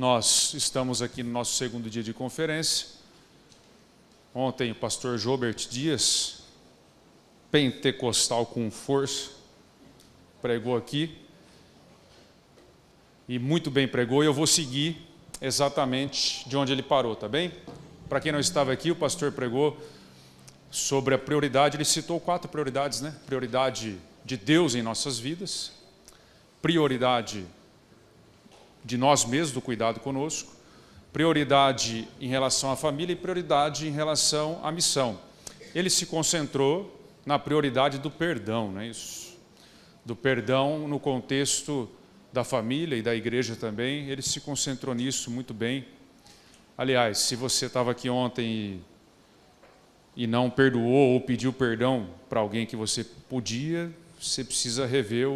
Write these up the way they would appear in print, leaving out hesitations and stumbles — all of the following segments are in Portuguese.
Nós estamos aqui no nosso segundo dia de conferência. Ontem o pastor Jobert Dias, pentecostal com força, pregou aqui. E muito bem pregou, e eu vou seguir exatamente de onde ele parou, tá bem? Para quem não estava aqui, o pastor pregou sobre a prioridade, ele citou 4 prioridades, né? Prioridade de Deus em nossas vidas, prioridade de nós mesmos, do cuidado conosco, prioridade em relação à família e prioridade em relação à missão. Ele se concentrou na prioridade do perdão, não é isso? Do perdão no contexto da família e da igreja também, ele se concentrou nisso muito bem. Aliás, se você estava aqui ontem e não perdoou ou pediu perdão para alguém que você podia, você precisa rever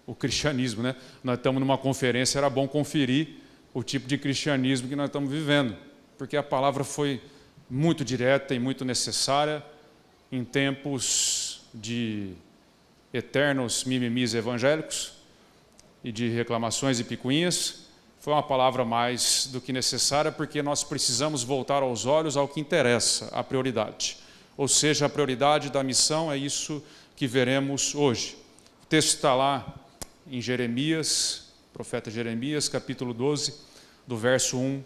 o cristianismo, né? Nós estamos numa conferência, era bom conferir o tipo de cristianismo que nós estamos vivendo, porque a palavra foi muito direta e muito necessária em tempos de eternos mimimis evangélicos e de reclamações e picuinhas. Foi uma palavra mais do que necessária, porque nós precisamos voltar aos olhos ao que interessa, a prioridade. Ou seja, a prioridade da missão é isso que veremos hoje. O texto está lá em Jeremias, profeta Jeremias, capítulo 12, do verso 1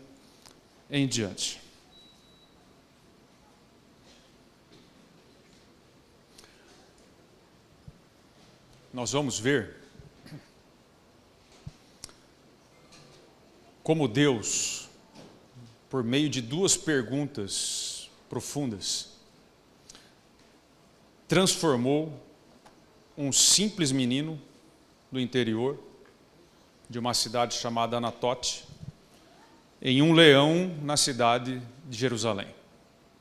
em diante. Nós vamos ver como Deus, por meio de 2 perguntas profundas, transformou um simples menino do interior de uma cidade chamada Anatote em um leão na cidade de Jerusalém,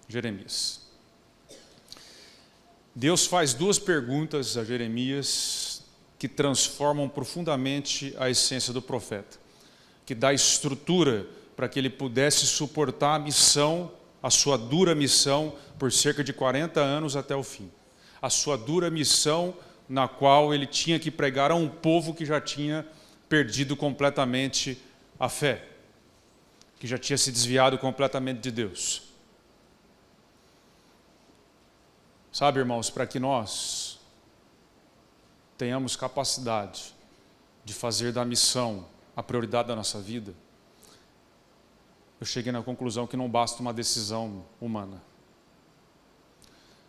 Jeremias. Deus faz 2 perguntas a Jeremias que transformam profundamente a essência do profeta, que dá estrutura para que ele pudesse suportar a missão, a sua dura missão, por cerca de 40 anos até o fim. A sua dura missão na qual ele tinha que pregar a um povo que já tinha perdido completamente a fé, que já tinha se desviado completamente de Deus. Sabe, irmãos, para que nós tenhamos capacidade de fazer da missão a prioridade da nossa vida, eu cheguei na conclusão que não basta uma decisão humana.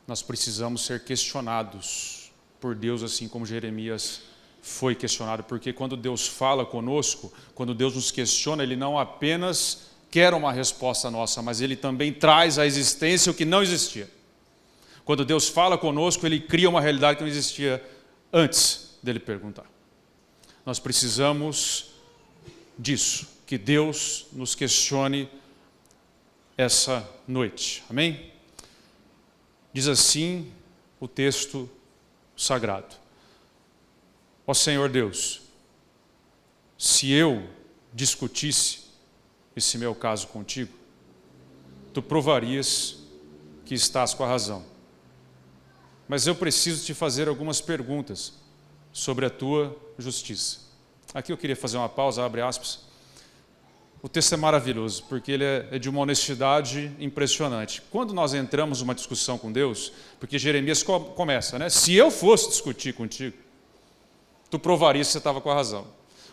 Nós precisamos ser questionados por Deus, assim como Jeremias foi questionado, porque quando Deus fala conosco, quando Deus nos questiona, Ele não apenas quer uma resposta nossa, mas Ele também traz à existência o que não existia. Quando Deus fala conosco, Ele cria uma realidade que não existia antes dele perguntar. Nós precisamos disso, que Deus nos questione essa noite. Amém? Diz assim o texto sagrado: ó Senhor Deus, se eu discutisse esse meu caso contigo, tu provarias que estás com a razão. Mas eu preciso te fazer algumas perguntas sobre a tua justiça. Aqui eu queria fazer uma pausa, abre aspas. O texto é maravilhoso, porque ele é de uma honestidade impressionante. Quando nós entramos numa discussão com Deus, porque Jeremias começa, né? Se eu fosse discutir contigo, tu provarias que você estava com a razão.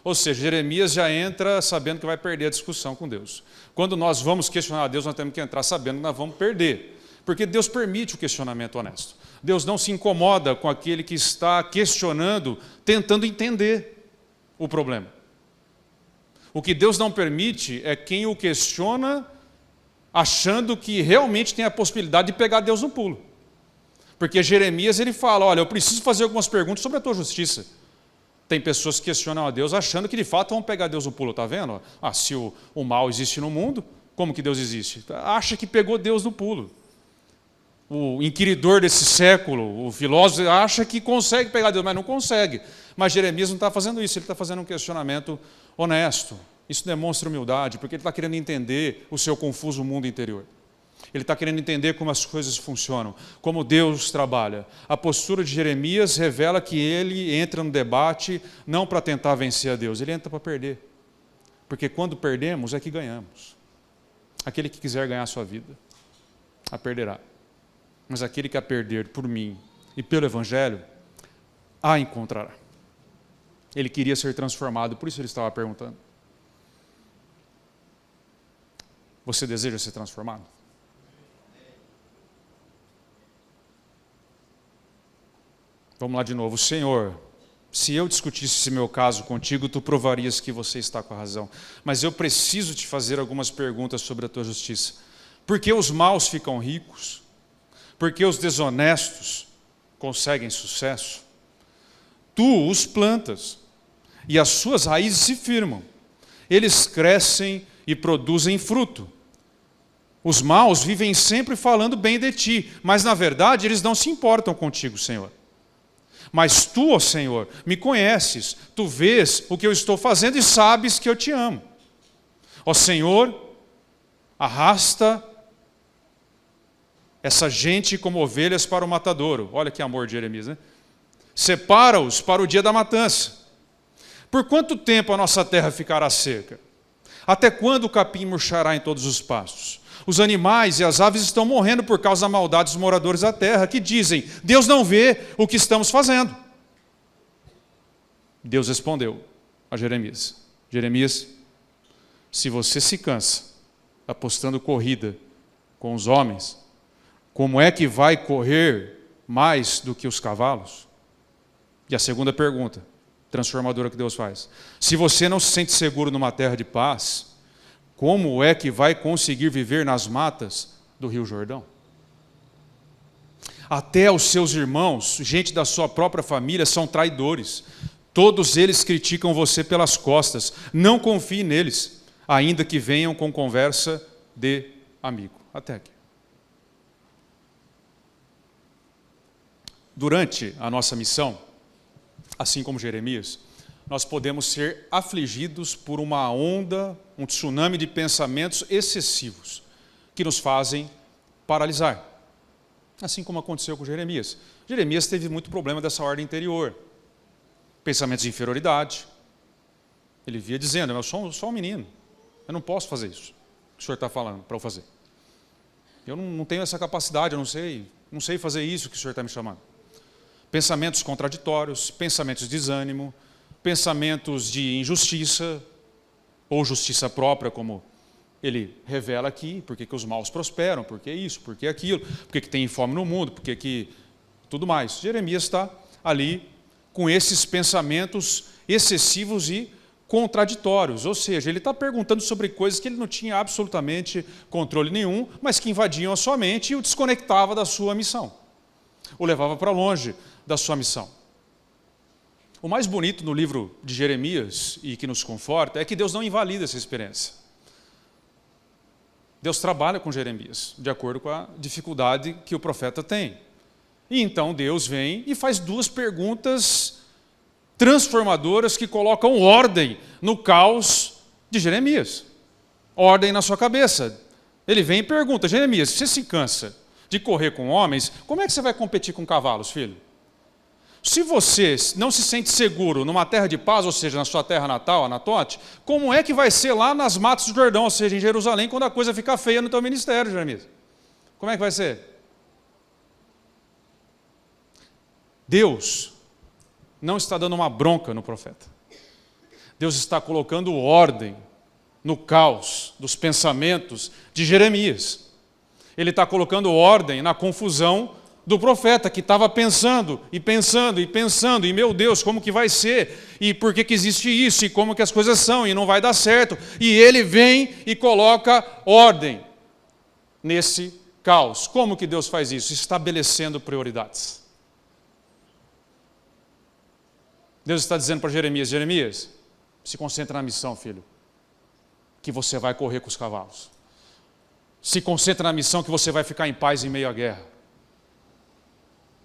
Ou seja, Jeremias já entra sabendo que vai perder a discussão com Deus. Quando nós vamos questionar a Deus, nós temos que entrar sabendo que nós vamos perder. Porque Deus permite o questionamento honesto. Deus não se incomoda com aquele que está questionando, tentando entender o problema. O que Deus não permite é quem o questiona achando que realmente tem a possibilidade de pegar Deus no pulo. Porque Jeremias ele fala, olha, eu preciso fazer algumas perguntas sobre a tua justiça. Tem pessoas que questionam a Deus achando que de fato vão pegar Deus no pulo, está vendo? Ah, se o mal existe no mundo, como que Deus existe? Acha que pegou Deus no pulo. O inquiridor desse século, o filósofo, acha que consegue pegar Deus, mas não consegue. Mas Jeremias não está fazendo isso, ele está fazendo um questionamento honesto. Isso demonstra humildade, porque ele está querendo entender o seu confuso mundo interior. Ele está querendo entender como as coisas funcionam, como Deus trabalha. A postura de Jeremias revela que ele entra no debate não para tentar vencer a Deus, ele entra para perder. Porque quando perdemos é que ganhamos. Aquele que quiser ganhar a sua vida, a perderá. Mas aquele que a perder por mim e pelo Evangelho, a encontrará. Ele queria ser transformado, por isso ele estava perguntando. Você deseja ser transformado? Vamos lá de novo. Senhor, se eu discutisse esse meu caso contigo, tu provarias que você está com a razão. Mas eu preciso te fazer algumas perguntas sobre a tua justiça. Por que os maus ficam ricos? Por que os desonestos conseguem sucesso? Tu os plantas e as suas raízes se firmam. Eles crescem e produzem fruto. Os maus vivem sempre falando bem de ti, mas na verdade eles não se importam contigo, Senhor. Mas tu, ó Senhor, me conheces, tu vês o que eu estou fazendo e sabes que eu te amo. Ó Senhor, arrasta essa gente como ovelhas para o matadouro. Olha que amor de Jeremias, né? Separa-os para o dia da matança. Por quanto tempo a nossa terra ficará seca? Até quando o capim murchará em todos os pastos? Os animais e as aves estão morrendo por causa da maldade dos moradores da terra, que dizem, Deus não vê o que estamos fazendo. Deus respondeu a Jeremias, Jeremias, se você se cansa apostando corrida com os homens, como é que vai correr mais do que os cavalos? E a segunda pergunta, transformadora que Deus faz. Se você não se sente seguro numa terra de paz, como é que vai conseguir viver nas matas do Rio Jordão? Até os seus irmãos, gente da sua própria família, são traidores. Todos eles criticam você pelas costas. Não confie neles, ainda que venham com conversa de amigo. Até aqui. Durante a nossa missão, assim como Jeremias, nós podemos ser afligidos por uma onda, um tsunami de pensamentos excessivos que nos fazem paralisar. Assim como aconteceu com Jeremias. Jeremias teve muito problema dessa ordem interior. Pensamentos de inferioridade. Ele via dizendo, eu sou um menino, eu não posso fazer isso que o senhor está falando para eu fazer. Eu não tenho essa capacidade, eu não sei fazer isso que o senhor está me chamando. Pensamentos contraditórios, pensamentos de desânimo, pensamentos de injustiça, ou justiça própria, como ele revela aqui, por que os maus prosperam, por que isso, por que aquilo, por que tem fome no mundo, por que tudo mais. Jeremias está ali com esses pensamentos excessivos e contraditórios, ou seja, ele está perguntando sobre coisas que ele não tinha absolutamente controle nenhum, mas que invadiam a sua mente e o desconectava da sua missão, o levava para longe da sua missão. O mais bonito no livro de Jeremias, e que nos conforta, é que Deus não invalida essa experiência. Deus trabalha com Jeremias, de acordo com a dificuldade que o profeta tem. E então Deus vem e faz duas perguntas transformadoras que colocam ordem no caos de Jeremias. Ordem na sua cabeça. Ele vem e pergunta, Jeremias, você se cansa de correr com homens, como é que você vai competir com cavalos, filho? Se você não se sente seguro numa terra de paz, ou seja, na sua terra natal, Anatote, como é que vai ser lá nas matas do Jordão, ou seja, em Jerusalém, quando a coisa ficar feia no teu ministério, Jeremias? Como é que vai ser? Deus não está dando uma bronca no profeta. Deus está colocando ordem no caos dos pensamentos de Jeremias. Ele está colocando ordem na confusão do profeta, que estava pensando, e meu Deus, como que vai ser? E por que existe isso? E como que as coisas são? E não vai dar certo. E ele vem e coloca ordem nesse caos. Como que Deus faz isso? Estabelecendo prioridades. Deus está dizendo para Jeremias, Jeremias, se concentra na missão, filho, que você vai correr com os cavalos. Se concentra na missão que você vai ficar em paz em meio à guerra.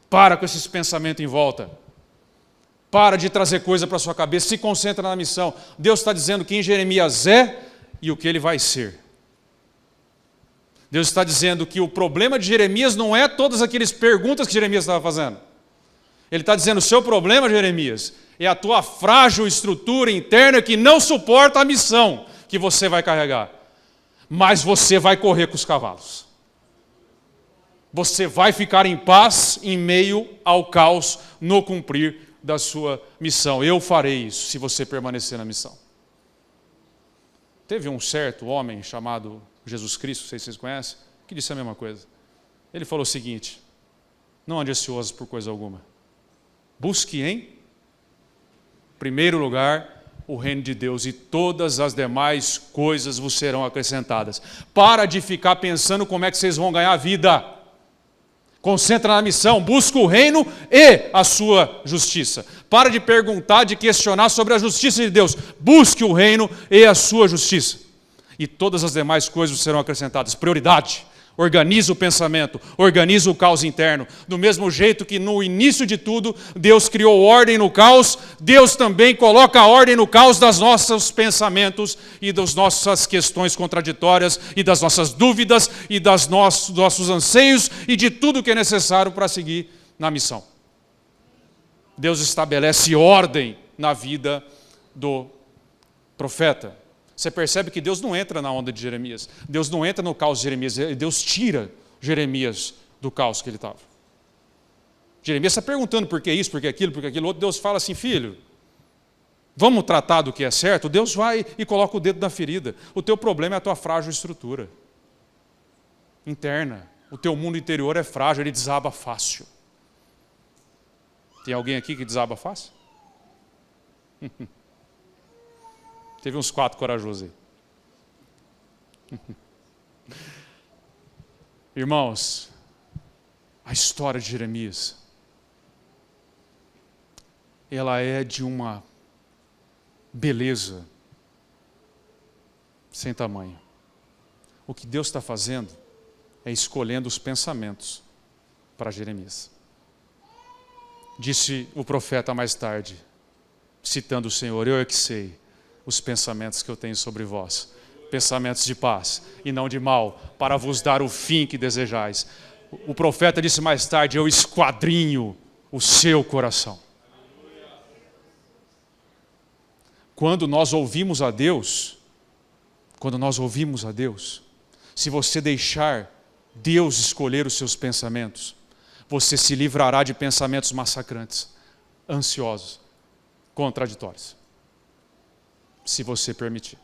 Para com esses pensamentos em volta. Para de trazer coisa para a sua cabeça. Se concentra na missão. Deus está dizendo quem Jeremias é e o que ele vai ser. Deus está dizendo que o problema de Jeremias não é todas aquelas perguntas que Jeremias estava fazendo. Ele está dizendo, o seu problema, Jeremias, É a tua frágil estrutura interna que não suporta a missão que você vai carregar. Mas você vai correr com os cavalos. Você vai ficar em paz em meio ao caos no cumprir da sua missão. Eu farei isso se você permanecer na missão. Teve um certo homem chamado Jesus Cristo, não sei se vocês conhecem, que disse a mesma coisa. Ele falou o seguinte: não ande ansioso por coisa alguma. Busque em primeiro lugar o reino de Deus e todas as demais coisas vos serão acrescentadas. Para de ficar pensando como é que vocês vão ganhar a vida. Concentra na missão, busca o reino e a sua justiça. Para de perguntar, de questionar sobre a justiça de Deus. Busque o reino e a sua justiça. E todas as demais coisas serão acrescentadas. Prioridade. Organiza o pensamento, organiza o caos interno. Do mesmo jeito que no início de tudo, Deus criou ordem no caos, Deus também coloca ordem no caos dos nossos pensamentos e das nossas questões contraditórias e das nossas dúvidas e dos nossos anseios e de tudo que é necessário para seguir na missão. Deus estabelece ordem na vida do profeta. Você percebe que Deus não entra na onda de Jeremias. Deus não entra no caos de Jeremias. Deus tira Jeremias do caos que ele estava. Jeremias está perguntando por que isso, por que aquilo outro. Deus fala assim: filho, vamos tratar do que é certo? Deus vai e coloca o dedo na ferida. O teu problema é a tua frágil estrutura interna. O teu mundo interior é frágil, ele desaba fácil. Tem alguém aqui que desaba fácil? Teve uns 4 corajosos aí. Irmãos, a história de Jeremias, ela é de uma beleza sem tamanho. O que Deus está fazendo é escolhendo os pensamentos para Jeremias. Disse o profeta mais tarde, citando o Senhor: eu é que sei os pensamentos que eu tenho sobre vós, pensamentos de paz e não de mal, para vos dar o fim que desejais. O profeta disse mais tarde: eu esquadrinho o seu coração. Quando nós ouvimos a Deus, se você deixar Deus escolher os seus pensamentos, você se livrará de pensamentos massacrantes, ansiosos, contraditórios. Se você permitir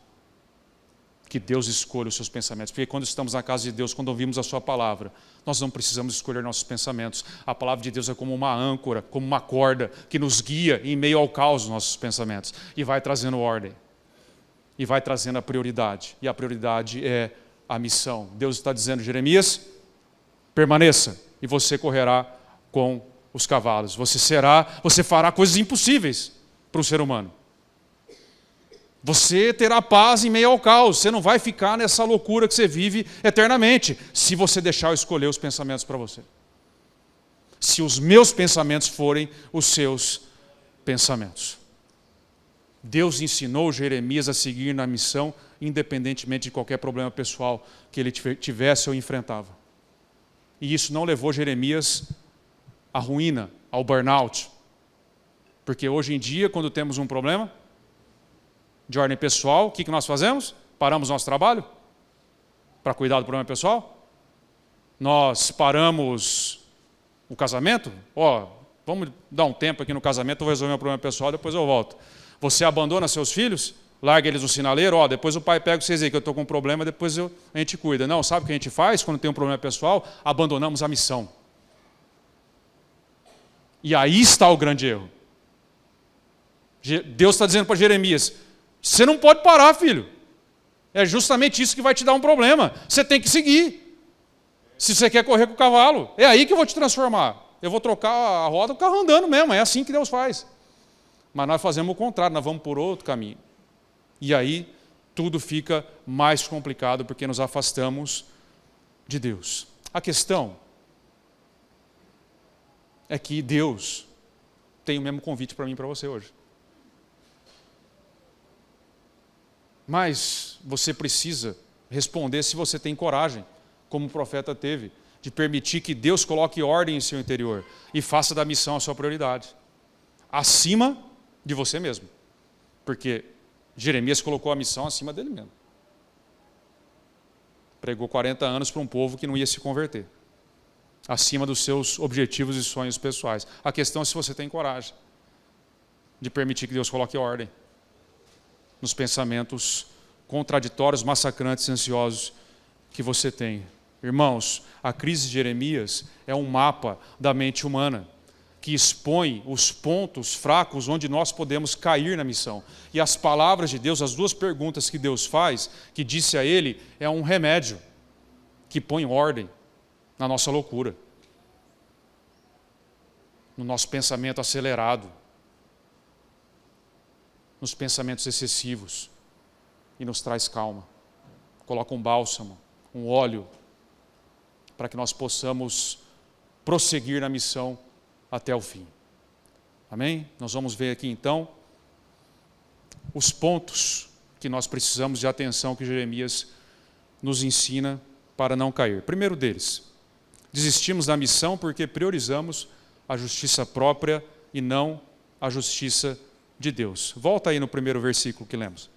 que Deus escolha os seus pensamentos. Porque quando estamos na casa de Deus, quando ouvimos a sua palavra, nós não precisamos escolher nossos pensamentos. A palavra de Deus é como uma âncora, como uma corda que nos guia em meio ao caos dos nossos pensamentos e vai trazendo ordem e vai trazendo a prioridade. E a prioridade é a missão. Deus está dizendo: Jeremias, permaneça e você correrá com os cavalos. Você fará coisas impossíveis para o ser humano. Você terá paz em meio ao caos. Você não vai ficar nessa loucura que você vive eternamente, se você deixar eu escolher os pensamentos para você. Se os meus pensamentos forem os seus pensamentos. Deus ensinou Jeremias a seguir na missão, independentemente de qualquer problema pessoal que ele tivesse ou enfrentava. E isso não levou Jeremias à ruína, ao burnout. Porque hoje em dia, quando temos um problema de ordem pessoal, o que nós fazemos? Paramos nosso trabalho para cuidar do problema pessoal? Nós paramos o casamento? Vamos dar um tempo aqui no casamento, eu vou resolver meu problema pessoal, depois eu volto. Você abandona seus filhos? Larga eles no sinaleiro? Depois o pai pega vocês aí que eu estou com um problema, depois a gente cuida. Não, sabe o que a gente faz quando tem um problema pessoal? Abandonamos a missão. E aí está o grande erro. Deus está dizendo para Jeremias: você não pode parar, filho. É justamente isso que vai te dar um problema. Você tem que seguir. Se você quer correr com o cavalo, é aí que eu vou te transformar. Eu vou trocar a roda, o carro andando mesmo. É assim que Deus faz. Mas nós fazemos o contrário, nós vamos por outro caminho. E aí tudo fica mais complicado porque nos afastamos de Deus. A questão é que Deus tem o mesmo convite para mim e para você hoje. Mas você precisa responder se você tem coragem, como o profeta teve, de permitir que Deus coloque ordem em seu interior e faça da missão a sua prioridade, acima de você mesmo. Porque Jeremias colocou a missão acima dele mesmo. Pregou 40 anos para um povo que não ia se converter, acima dos seus objetivos e sonhos pessoais. A questão é se você tem coragem de permitir que Deus coloque ordem nos pensamentos contraditórios, massacrantes e ansiosos que você tem. Irmãos, a crise de Jeremias é um mapa da mente humana que expõe os pontos fracos onde nós podemos cair na missão. E as palavras de Deus, as duas perguntas que Deus faz, que disse a ele, é um remédio que põe ordem na nossa loucura, no nosso pensamento acelerado, nos pensamentos excessivos, e nos traz calma. Coloca um bálsamo, um óleo, para que nós possamos prosseguir na missão até o fim. Amém? Nós vamos ver aqui então os pontos que nós precisamos de atenção que Jeremias nos ensina para não cair. Primeiro deles, desistimos da missão porque priorizamos a justiça própria e não a justiça de Deus. Volta aí no primeiro versículo que lemos.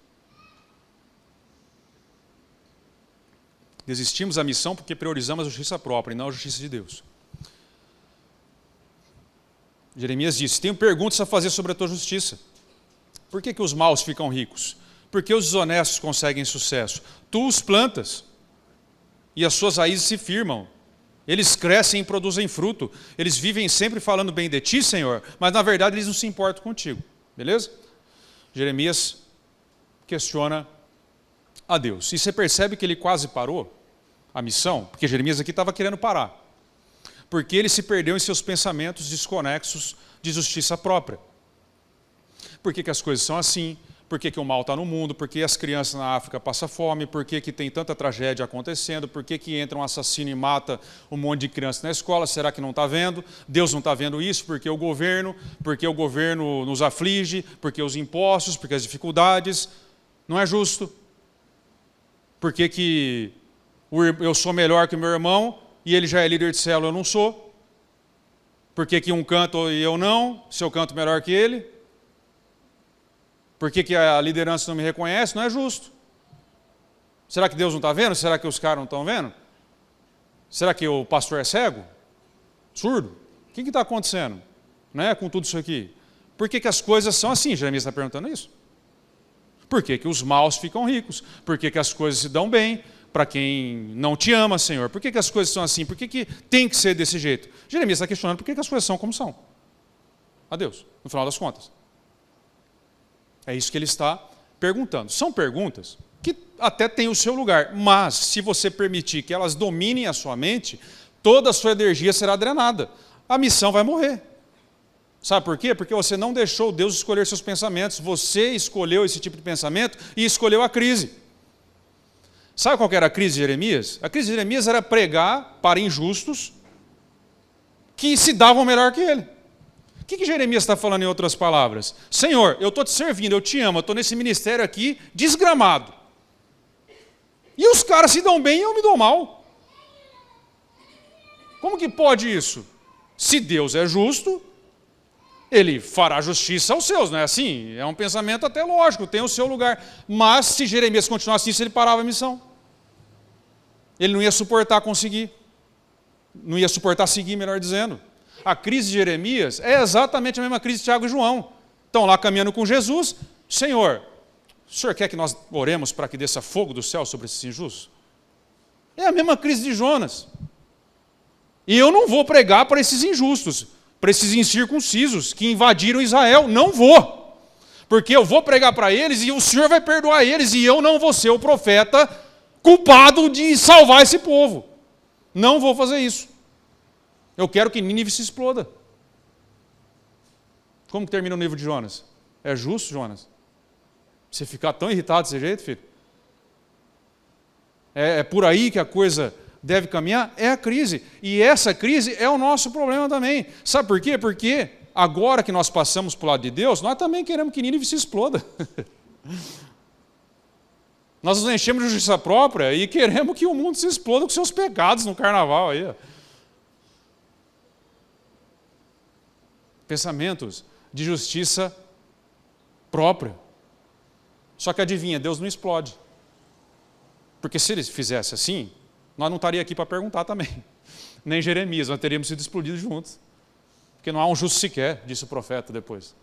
Desistimos da missão porque priorizamos a justiça própria e não a justiça de Deus. Jeremias disse, tenho perguntas a fazer sobre a tua justiça. Por que os maus ficam ricos? Por que os desonestos conseguem sucesso? Tu os plantas e as suas raízes se firmam. Eles crescem e produzem fruto. Eles vivem sempre falando bem de ti, Senhor, mas na verdade eles não se importam contigo. Beleza? Jeremias questiona a Deus. E você percebe que ele quase parou a missão, porque Jeremias aqui estava querendo parar. Porque ele se perdeu em seus pensamentos desconexos de justiça própria. Por que as coisas são assim? Por que o mal está no mundo? Por que as crianças na África passam fome? Por que tem tanta tragédia acontecendo? Por que entra um assassino e mata um monte de criança na escola? Será que não está vendo? Deus não está vendo isso? Porque o governo nos aflige? Porque os impostos? Porque as dificuldades? Não é justo. Por que eu sou melhor que o meu irmão e ele já é líder de célula, eu não sou? Por que um canta e eu não, se eu canto melhor que ele? Por que a liderança não me reconhece? Não é justo. Será que Deus não está vendo? Será que os caras não estão vendo? Será que o pastor é cego? Surdo? O que está acontecendo, né, com tudo isso aqui? Por que as coisas são assim? Jeremias está perguntando isso. Por que os maus ficam ricos? Por que as coisas se dão bem para quem não te ama, Senhor? Por que as coisas são assim? Por que tem que ser desse jeito? Jeremias está questionando por que as coisas são como são. A Deus, no final das contas. É isso que ele está perguntando. São perguntas que até têm o seu lugar, mas se você permitir que elas dominem a sua mente, toda a sua energia será drenada. A missão vai morrer. Sabe por quê? Porque você não deixou Deus escolher seus pensamentos, você escolheu esse tipo de pensamento e escolheu a crise. Sabe qual era a crise de Jeremias? A crise de Jeremias era pregar para injustos que se davam melhor que ele. O que Jeremias está falando em outras palavras? Senhor, eu estou te servindo, eu te amo, eu estou nesse ministério aqui desgramado. E os caras se dão bem e eu me dou mal. Como que pode isso? Se Deus é justo, ele fará justiça aos seus, não é assim? É um pensamento até lógico, tem o seu lugar. Mas se Jeremias continuasse isso, ele parava a missão. Ele não ia suportar conseguir. Não ia suportar seguir, melhor dizendo. A crise de Jeremias é exatamente a mesma crise de Tiago e João. Estão lá caminhando com Jesus. Senhor, o Senhor quer que nós oremos para que desça fogo do céu sobre esses injustos? É a mesma crise de Jonas. E eu não vou pregar para esses injustos, para esses incircuncisos que invadiram Israel. Não vou. Porque eu vou pregar para eles e o Senhor vai perdoar eles e eu não vou ser o profeta culpado de salvar esse povo. Não vou fazer isso. Eu quero que Nínive se exploda. Como que termina o livro de Jonas? É justo, Jonas? Você ficar tão irritado desse jeito, filho? É por aí que a coisa deve caminhar? É a crise. E essa crise é o nosso problema também. Sabe por quê? Porque agora que nós passamos para o lado de Deus, nós também queremos que Nínive se exploda. Nós nos enchemos de justiça própria e queremos que o mundo se exploda com seus pecados no carnaval aí. Pensamentos de justiça própria. Só que adivinha, Deus não explode. Porque se ele fizesse assim, nós não estaríamos aqui para perguntar também. Nem Jeremias, nós teríamos sido explodidos juntos. Porque não há um justo sequer, disse o profeta depois.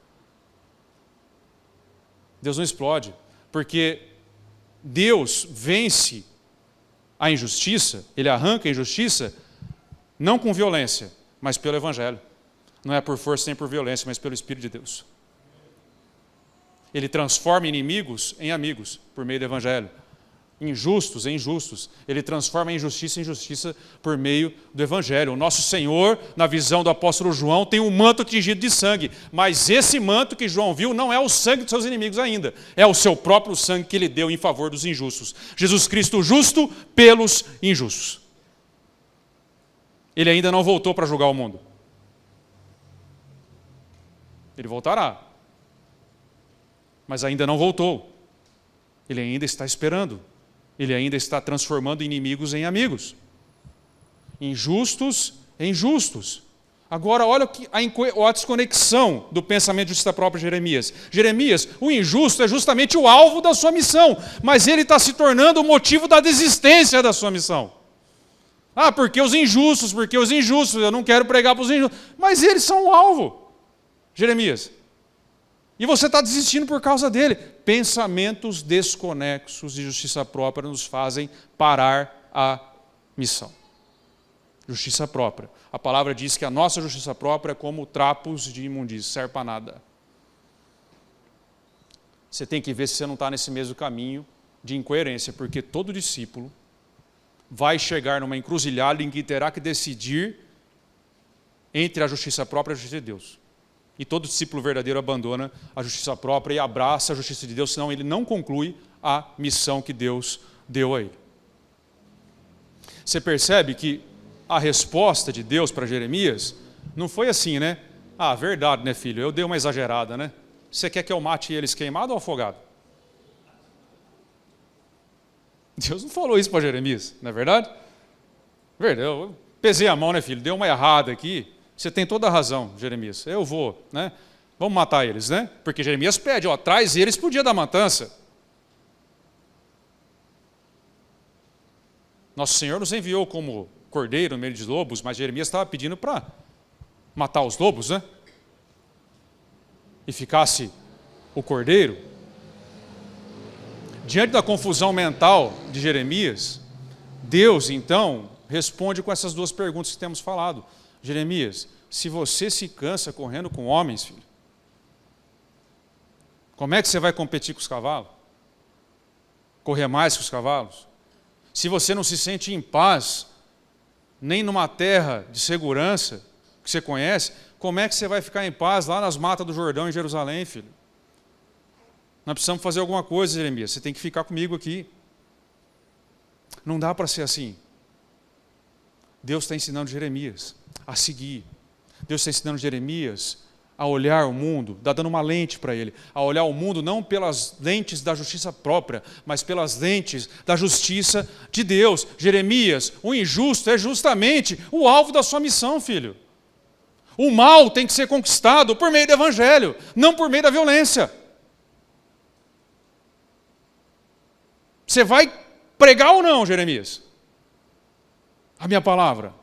Deus não explode, porque Deus vence a injustiça, Ele arranca a injustiça, não com violência, mas pelo Evangelho. Não é por força nem por violência, mas pelo Espírito de Deus. Ele transforma inimigos em amigos, por meio do Evangelho. Injustos em justos. Ele transforma a injustiça em justiça por meio do Evangelho. O nosso Senhor, na visão do apóstolo João, tem um manto tingido de sangue. Mas esse manto que João viu não é o sangue dos seus inimigos ainda. É o seu próprio sangue que ele deu em favor dos injustos. Jesus Cristo justo pelos injustos. Ele ainda não voltou para julgar o mundo. Ele voltará. Mas ainda não voltou. Ele ainda está esperando. Ele ainda está transformando inimigos em amigos. Injustos em justos. Agora, olha a desconexão do pensamento de justiça própria de Jeremias. Jeremias, o injusto é justamente o alvo da sua missão, mas ele está se tornando o motivo da desistência da sua missão. Ah, porque os injustos, eu não quero pregar para os injustos. Mas eles são o alvo, Jeremias. E você está desistindo por causa dele. Pensamentos desconexos de justiça própria nos fazem parar a missão. Justiça própria. A palavra diz que a nossa justiça própria é como trapos de imundícia, serve para nada. Você tem que ver se você não está nesse mesmo caminho de incoerência, porque todo discípulo vai chegar numa encruzilhada em que terá que decidir entre a justiça própria e a justiça de Deus. E todo discípulo verdadeiro abandona a justiça própria e abraça a justiça de Deus, senão ele não conclui a missão que Deus deu a ele. Você percebe que a resposta de Deus para Jeremias não foi assim, né? Ah, verdade, né, filho? Eu dei uma exagerada, né? Você quer que eu mate eles queimado ou afogado? Deus não falou isso para Jeremias, não é verdade? Verdade, eu pesei a mão, né, filho? Deu uma errada aqui. Você tem toda a razão, Jeremias. Eu vou, né? Vamos matar eles, né? Porque Jeremias pede, traz eles para o dia da matança. Nosso Senhor nos enviou como cordeiro no meio de lobos, mas Jeremias estava pedindo para matar os lobos, né? E ficasse o cordeiro. Diante da confusão mental de Jeremias, Deus, então, responde com essas duas perguntas que temos falado. Jeremias, se você se cansa correndo com homens, filho, como é que você vai competir com os cavalos? Correr mais que os cavalos? Se você não se sente em paz, nem numa terra de segurança que você conhece, como é que você vai ficar em paz lá nas matas do Jordão, em Jerusalém, filho? Nós precisamos fazer alguma coisa, Jeremias, você tem que ficar comigo aqui. Não dá para ser assim. Deus está ensinando Jeremias a seguir. Deus está ensinando Jeremias a olhar o mundo, dando uma lente para ele, a olhar o mundo não pelas lentes da justiça própria, mas pelas lentes da justiça de Deus. Jeremias, o injusto é justamente o alvo da sua missão, filho. O mal tem que ser conquistado por meio do Evangelho, não por meio da violência. Você vai pregar ou não, Jeremias? A minha palavra.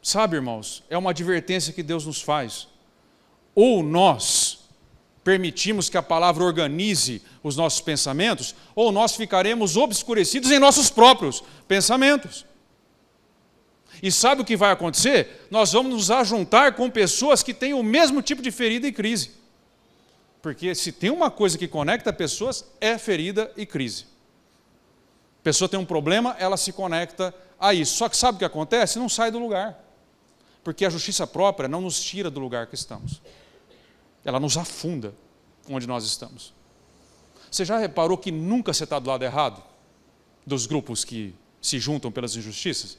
Sabe, irmãos, é uma advertência que Deus nos faz. Ou nós permitimos que a palavra organize os nossos pensamentos, ou nós ficaremos obscurecidos em nossos próprios pensamentos. E sabe o que vai acontecer? Nós vamos nos ajuntar com pessoas que têm o mesmo tipo de ferida e crise. Porque se tem uma coisa que conecta pessoas, é ferida e crise. A pessoa tem um problema, ela se conecta a isso. Só que sabe o que acontece? Não sai do lugar. Porque a justiça própria não nos tira do lugar que estamos. Ela nos afunda onde nós estamos. Você já reparou que nunca você está do lado errado dos grupos que se juntam pelas injustiças?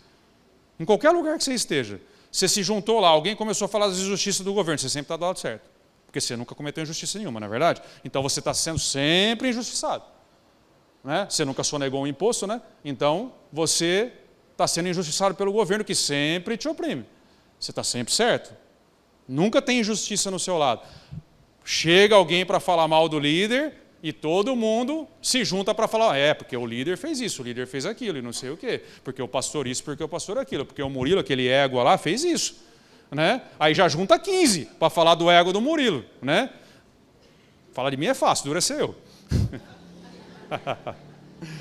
Em qualquer lugar que você esteja, você se juntou lá, alguém começou a falar das injustiças do governo, você sempre está do lado certo. Porque você nunca cometeu injustiça nenhuma, não é verdade? Então você está sendo sempre injustiçado. Né? Você nunca sonegou um imposto, né? Então você está sendo injustiçado pelo governo que sempre te oprime. Você está sempre certo. Nunca tem injustiça no seu lado. Chega alguém para falar mal do líder e todo mundo se junta para falar, porque o líder fez isso, o líder fez aquilo, e não sei o quê, porque o pastor isso, porque o pastor aquilo, porque o Murilo, aquele égua lá, fez isso. Né? Aí já junta 15 para falar do ego do Murilo. Né? Falar de mim é fácil, dura ser eu.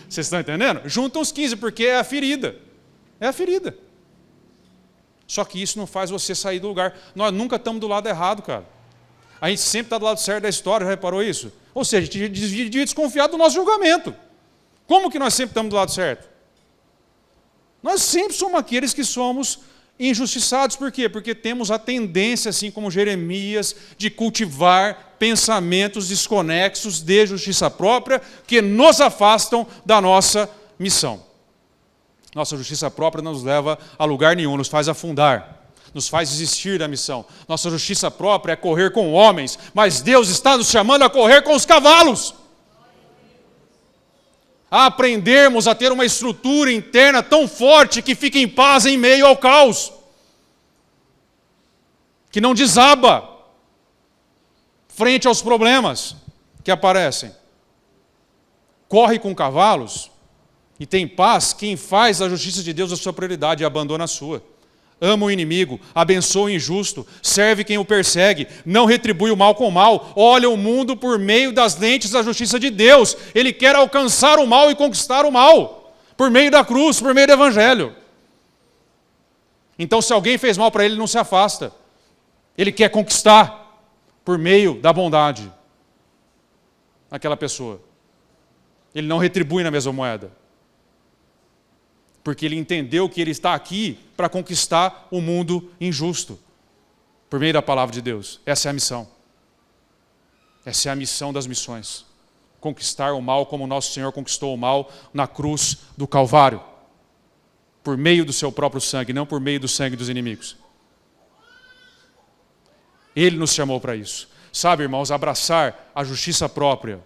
Vocês estão entendendo? Juntam uns 15, porque é a ferida. É a ferida. Só que isso não faz você sair do lugar. Nós nunca estamos do lado errado, cara. A gente sempre está do lado certo da história, já reparou isso? Ou seja, a gente devia desconfiar do nosso julgamento. Como que nós sempre estamos do lado certo? Nós sempre somos aqueles que somos injustiçados. Por quê? Porque temos a tendência, assim como Jeremias, de cultivar pensamentos desconexos de justiça própria que nos afastam da nossa missão. Nossa justiça própria não nos leva a lugar nenhum, nos faz afundar, nos faz desistir da missão. Nossa justiça própria é correr com homens, mas Deus está nos chamando a correr com os cavalos. A aprendermos a ter uma estrutura interna tão forte que fica em paz em meio ao caos. Que não desaba frente aos problemas que aparecem. Corre com cavalos e tem paz quem faz a justiça de Deus a sua prioridade e abandona a sua. Ama o inimigo, abençoa o injusto, serve quem o persegue, não retribui o mal com o mal, olha o mundo por meio das lentes da justiça de Deus. Ele quer alcançar o mal e conquistar o mal, por meio da cruz, por meio do evangelho. Então, se alguém fez mal para ele, ele não se afasta. Ele quer conquistar por meio da bondade aquela pessoa. Ele não retribui na mesma moeda. Porque ele entendeu que ele está aqui para conquistar o mundo injusto, por meio da palavra de Deus. Essa é a missão. Essa é a missão das missões. Conquistar o mal como o nosso Senhor conquistou o mal na cruz do Calvário. Por meio do seu próprio sangue, não por meio do sangue dos inimigos. Ele nos chamou para isso. Sabe, irmãos, abraçar a justiça própria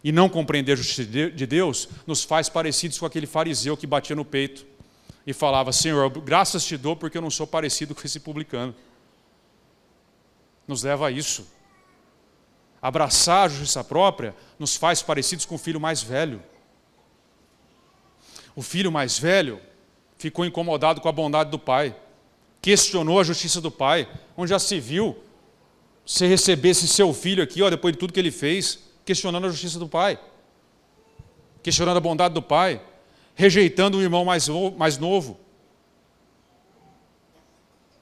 e não compreender a justiça de Deus, nos faz parecidos com aquele fariseu que batia no peito e falava, Senhor, graças te dou porque eu não sou parecido com esse publicano. Nos leva a isso. Abraçar a justiça própria nos faz parecidos com o filho mais velho. O filho mais velho ficou incomodado com a bondade do pai, questionou a justiça do pai, onde já se viu, se recebesse seu filho aqui, depois de tudo que ele fez, questionando a justiça do pai, questionando a bondade do pai, rejeitando o irmão mais novo.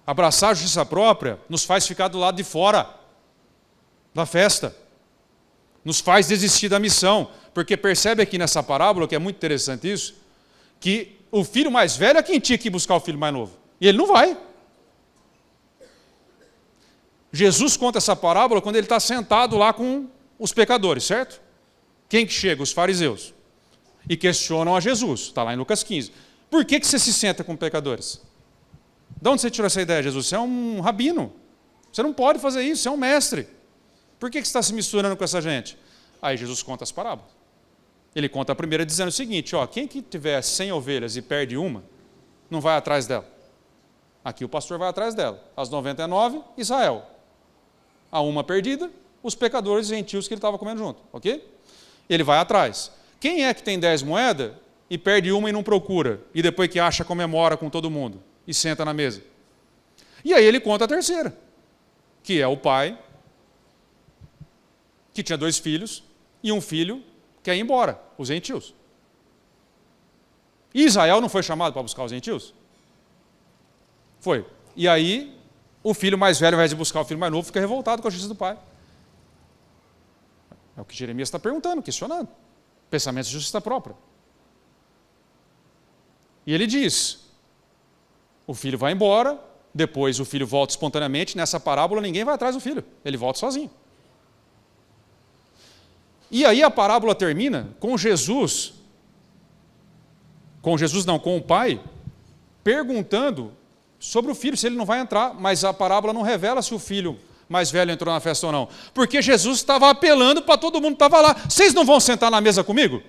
Abraçar a justiça própria nos faz ficar do lado de fora da festa, nos faz desistir da missão, porque percebe aqui nessa parábola, que é muito interessante isso, que o filho mais velho é quem tinha que ir buscar o filho mais novo, e ele não vai. Jesus conta essa parábola quando ele está sentado lá com os pecadores, certo? Quem que chega? Os fariseus. E questionam a Jesus. Está lá em Lucas 15. Por que você se senta com pecadores? De onde você tirou essa ideia, Jesus? Você é um rabino. Você não pode fazer isso, você é um mestre. Por que você está se misturando com essa gente? Aí Jesus conta as parábolas. Ele conta a primeira dizendo o seguinte, quem que tiver 100 ovelhas e perde uma, não vai atrás dela. Aqui o pastor vai atrás dela. As 99, Israel. A uma perdida, os pecadores gentios que ele estava comendo junto, ok? Ele vai atrás. Quem é que tem 10 moedas e perde uma e não procura, e depois que acha, comemora com todo mundo, e senta na mesa? E aí ele conta a terceira, que é o pai, que tinha 2 filhos, e um filho quer ir embora, os gentios. E Israel não foi chamado para buscar os gentios? Foi. E aí, o filho mais velho, ao invés de buscar o filho mais novo, fica revoltado com a justiça do pai. É o que Jeremias está perguntando, questionando. Pensamentos de justiça própria. E ele diz, o filho vai embora, depois o filho volta espontaneamente, nessa parábola ninguém vai atrás do filho, ele volta sozinho. E aí a parábola termina com com o pai, perguntando sobre o filho, se ele não vai entrar, mas a parábola não revela se o filho mais velho entrou na festa ou não. Porque Jesus estava apelando para todo mundo que estava lá. Vocês não vão sentar na mesa comigo?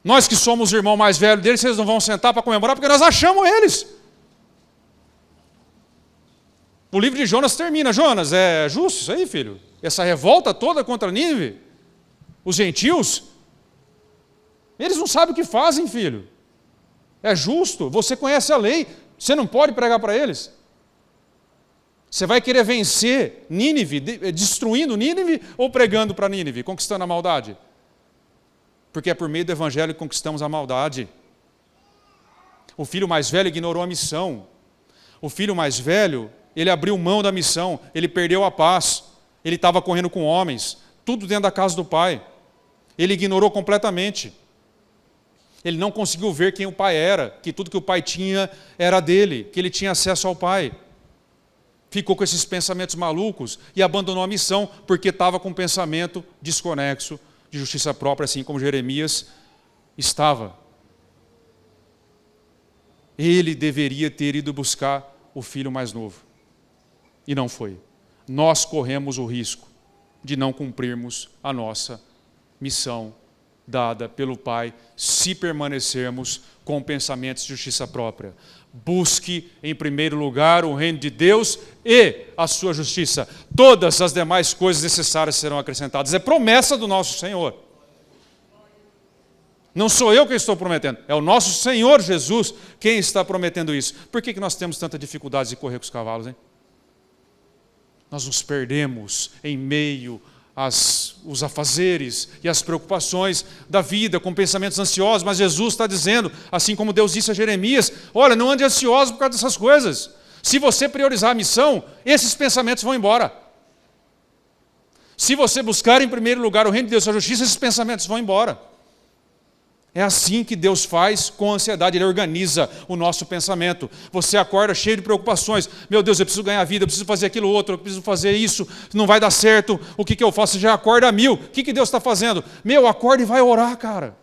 Nós que somos o irmão mais velho deles, vocês não vão sentar para comemorar, porque nós achamos eles. O livro de Jonas termina. Jonas, é justo isso aí, filho? Essa revolta toda contra Nínive? Os gentios? Eles não sabem o que fazem, filho. É justo, você conhece a lei, você não pode pregar para eles. Você vai querer vencer Nínive, destruindo Nínive ou pregando para Nínive, conquistando a maldade? Porque é por meio do evangelho que conquistamos a maldade. O filho mais velho ignorou a missão. O filho mais velho, ele abriu mão da missão, ele perdeu a paz, ele estava correndo com homens, tudo dentro da casa do pai. Ele ignorou completamente. Ele não conseguiu ver quem o pai era, que tudo que o pai tinha era dele, que ele tinha acesso ao pai. Ficou com esses pensamentos malucos e abandonou a missão porque estava com um pensamento desconexo de justiça própria, assim como Jeremias estava. Ele deveria ter ido buscar o filho mais novo. E não foi. Nós corremos o risco de não cumprirmos a nossa missão dada pelo Pai, se permanecermos com pensamentos de justiça própria. Busque em primeiro lugar o reino de Deus e a sua justiça. Todas as demais coisas necessárias serão acrescentadas. É promessa do nosso Senhor. Não sou eu quem estou prometendo, é o nosso Senhor Jesus quem está prometendo isso. Por que nós temos tanta dificuldade de correr com os cavalos, hein? Nós nos perdemos em meio os afazeres e as preocupações da vida, com pensamentos ansiosos, mas Jesus está dizendo, assim como Deus disse a Jeremias, olha, não ande ansioso por causa dessas coisas. Se você priorizar a missão, esses pensamentos vão embora. Se você buscar em primeiro lugar o reino de Deus e a justiça, esses pensamentos vão embora. É assim que Deus faz com a ansiedade, Ele organiza o nosso pensamento. Você acorda cheio de preocupações. Meu Deus, eu preciso ganhar vida, eu preciso fazer aquilo outro, eu preciso fazer isso, não vai dar certo. O que eu faço? Você já acorda a mil. O que Deus está fazendo? Acorda e vai orar, cara.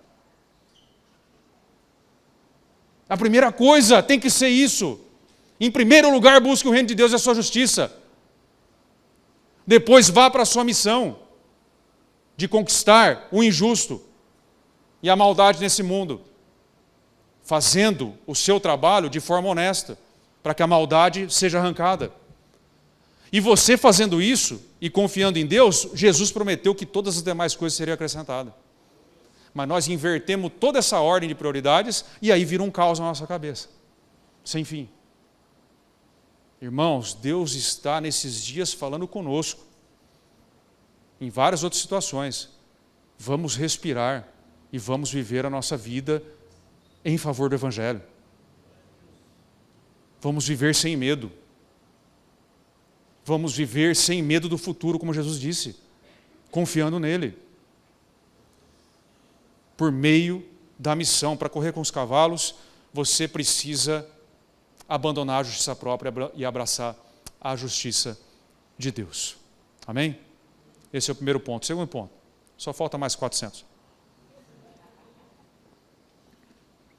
A primeira coisa tem que ser isso. Em primeiro lugar, busque o reino de Deus e a sua justiça. Depois vá para a sua missão de conquistar o injusto e a maldade nesse mundo, fazendo o seu trabalho de forma honesta, para que a maldade seja arrancada. E você fazendo isso e confiando em Deus, Jesus prometeu que todas as demais coisas seriam acrescentadas. Mas nós invertemos toda essa ordem de prioridades e aí vira um caos na nossa cabeça, sem fim. Irmãos, Deus está nesses dias falando conosco, em várias outras situações. Vamos respirar e vamos viver a nossa vida em favor do Evangelho. Vamos viver sem medo. Vamos viver sem medo do futuro, como Jesus disse, confiando nele. Por meio da missão, para correr com os cavalos, você precisa abandonar a justiça própria e abraçar a justiça de Deus. Amém? Esse é o primeiro ponto. Segundo ponto, só falta mais 400.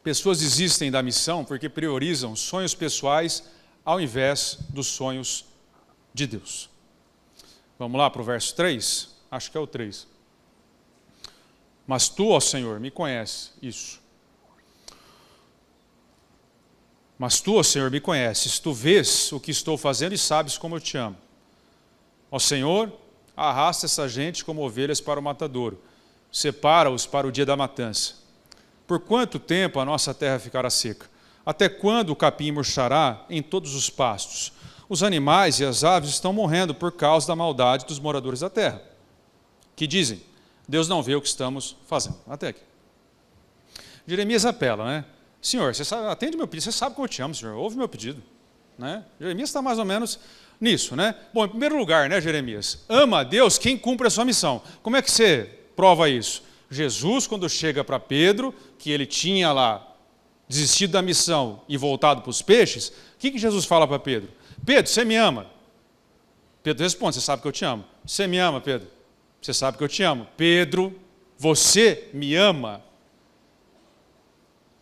Pessoas desistem da missão porque priorizam sonhos pessoais ao invés dos sonhos de Deus. Vamos lá para o verso 3? Acho que é o 3. Mas tu, ó Senhor, me conheces. Isso. Mas tu, ó Senhor, me conheces. Tu vês o que estou fazendo e sabes como eu te amo. Ó Senhor, arrasta essa gente como ovelhas para o matadouro. Separa-os para o dia da matança. Por quanto tempo a nossa terra ficará seca? Até quando o capim murchará em todos os pastos? Os animais e as aves estão morrendo por causa da maldade dos moradores da terra, que dizem, Deus não vê o que estamos fazendo. Até aqui. Jeremias apela, né? Senhor, você sabe, atende meu pedido, você sabe como eu te amo, Senhor, ouve meu pedido. Né? Jeremias está mais ou menos nisso, né? Bom, em primeiro lugar, né, Jeremias? Ama a Deus quem cumpre a sua missão. Como é que você prova isso? Jesus, quando chega para Pedro, que ele tinha lá desistido da missão e voltado para os peixes, o que Jesus fala para Pedro? Pedro, você me ama? Pedro responde, você sabe que eu te amo. Você me ama, Pedro? Você sabe que eu te amo. Pedro, você me ama?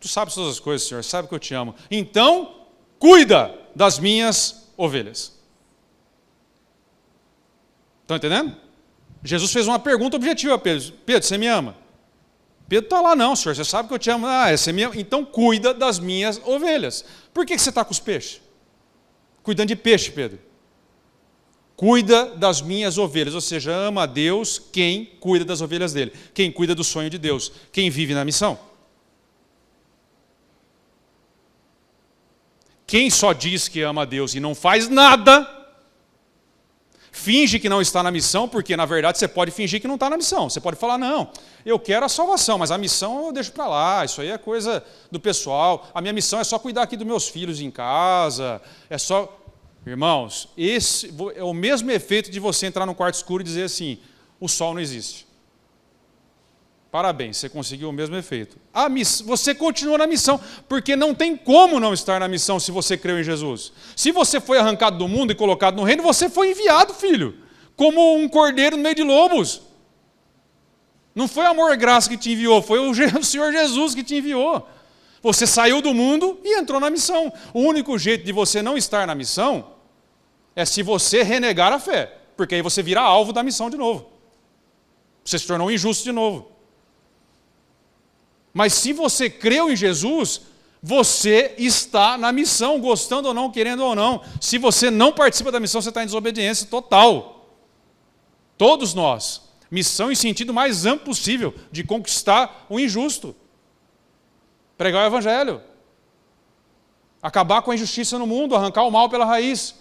Tu sabes todas as coisas, Senhor, sabe que eu te amo. Então, cuida das minhas ovelhas. Estão entendendo? Jesus fez uma pergunta objetiva a Pedro. Pedro, você me ama? Pedro está lá, não, Senhor, você sabe que eu te amo. Você me ama. Então cuida das minhas ovelhas. Por que você está com os peixes? Cuidando de peixe, Pedro. cuida das minhas ovelhas, ou seja, ama a Deus quem cuida das ovelhas dele, quem cuida do sonho de Deus, quem vive na missão. Quem só diz que ama a Deus e não faz nada, finge que não está na missão, porque na verdade você pode fingir que não está na missão. Você pode falar, não, eu quero a salvação, mas a missão eu deixo para lá, isso aí é coisa do pessoal, a minha missão é só cuidar aqui dos meus filhos em casa, é só... Irmãos, esse é o mesmo efeito de você entrar no quarto escuro e dizer assim, o sol não existe. Parabéns, você conseguiu o mesmo efeito. Você continua na missão, porque não tem como não estar na missão se você creu em Jesus. Se você foi arrancado do mundo e colocado no reino, você foi enviado, filho, como um cordeiro no meio de lobos. Não foi amor e graça que te enviou, foi o Senhor Jesus que te enviou. Você saiu do mundo e entrou na missão. O único jeito de você não estar na missão é se você renegar a fé, porque aí você vira alvo da missão de novo. Você se tornou injusto de novo. Mas se você creu em Jesus, você está na missão, gostando ou não, querendo ou não. Se você não participa da missão, você está em desobediência total. Todos nós. Missão em sentido mais amplo possível, de conquistar o injusto. Pregar o evangelho. Acabar com a injustiça no mundo, arrancar o mal pela raiz.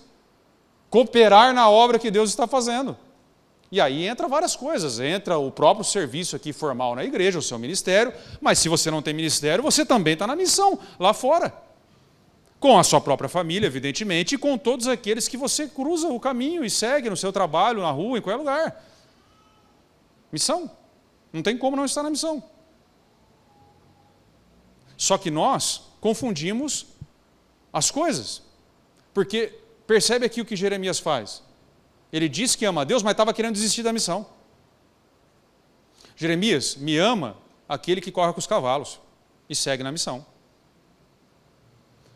Cooperar na obra que Deus está fazendo. E aí entra várias coisas, entra o próprio serviço aqui formal na igreja, o seu ministério, mas se você não tem ministério, você também está na missão, lá fora. Com a sua própria família, evidentemente, e com todos aqueles que você cruza o caminho e segue no seu trabalho, na rua, em qualquer lugar. Missão. Não tem como não estar na missão. Só que nós confundimos as coisas. Porque percebe aqui o que Jeremias faz. Ele diz que ama a Deus, mas estava querendo desistir da missão. Jeremias, me ama aquele que corre com os cavalos e segue na missão.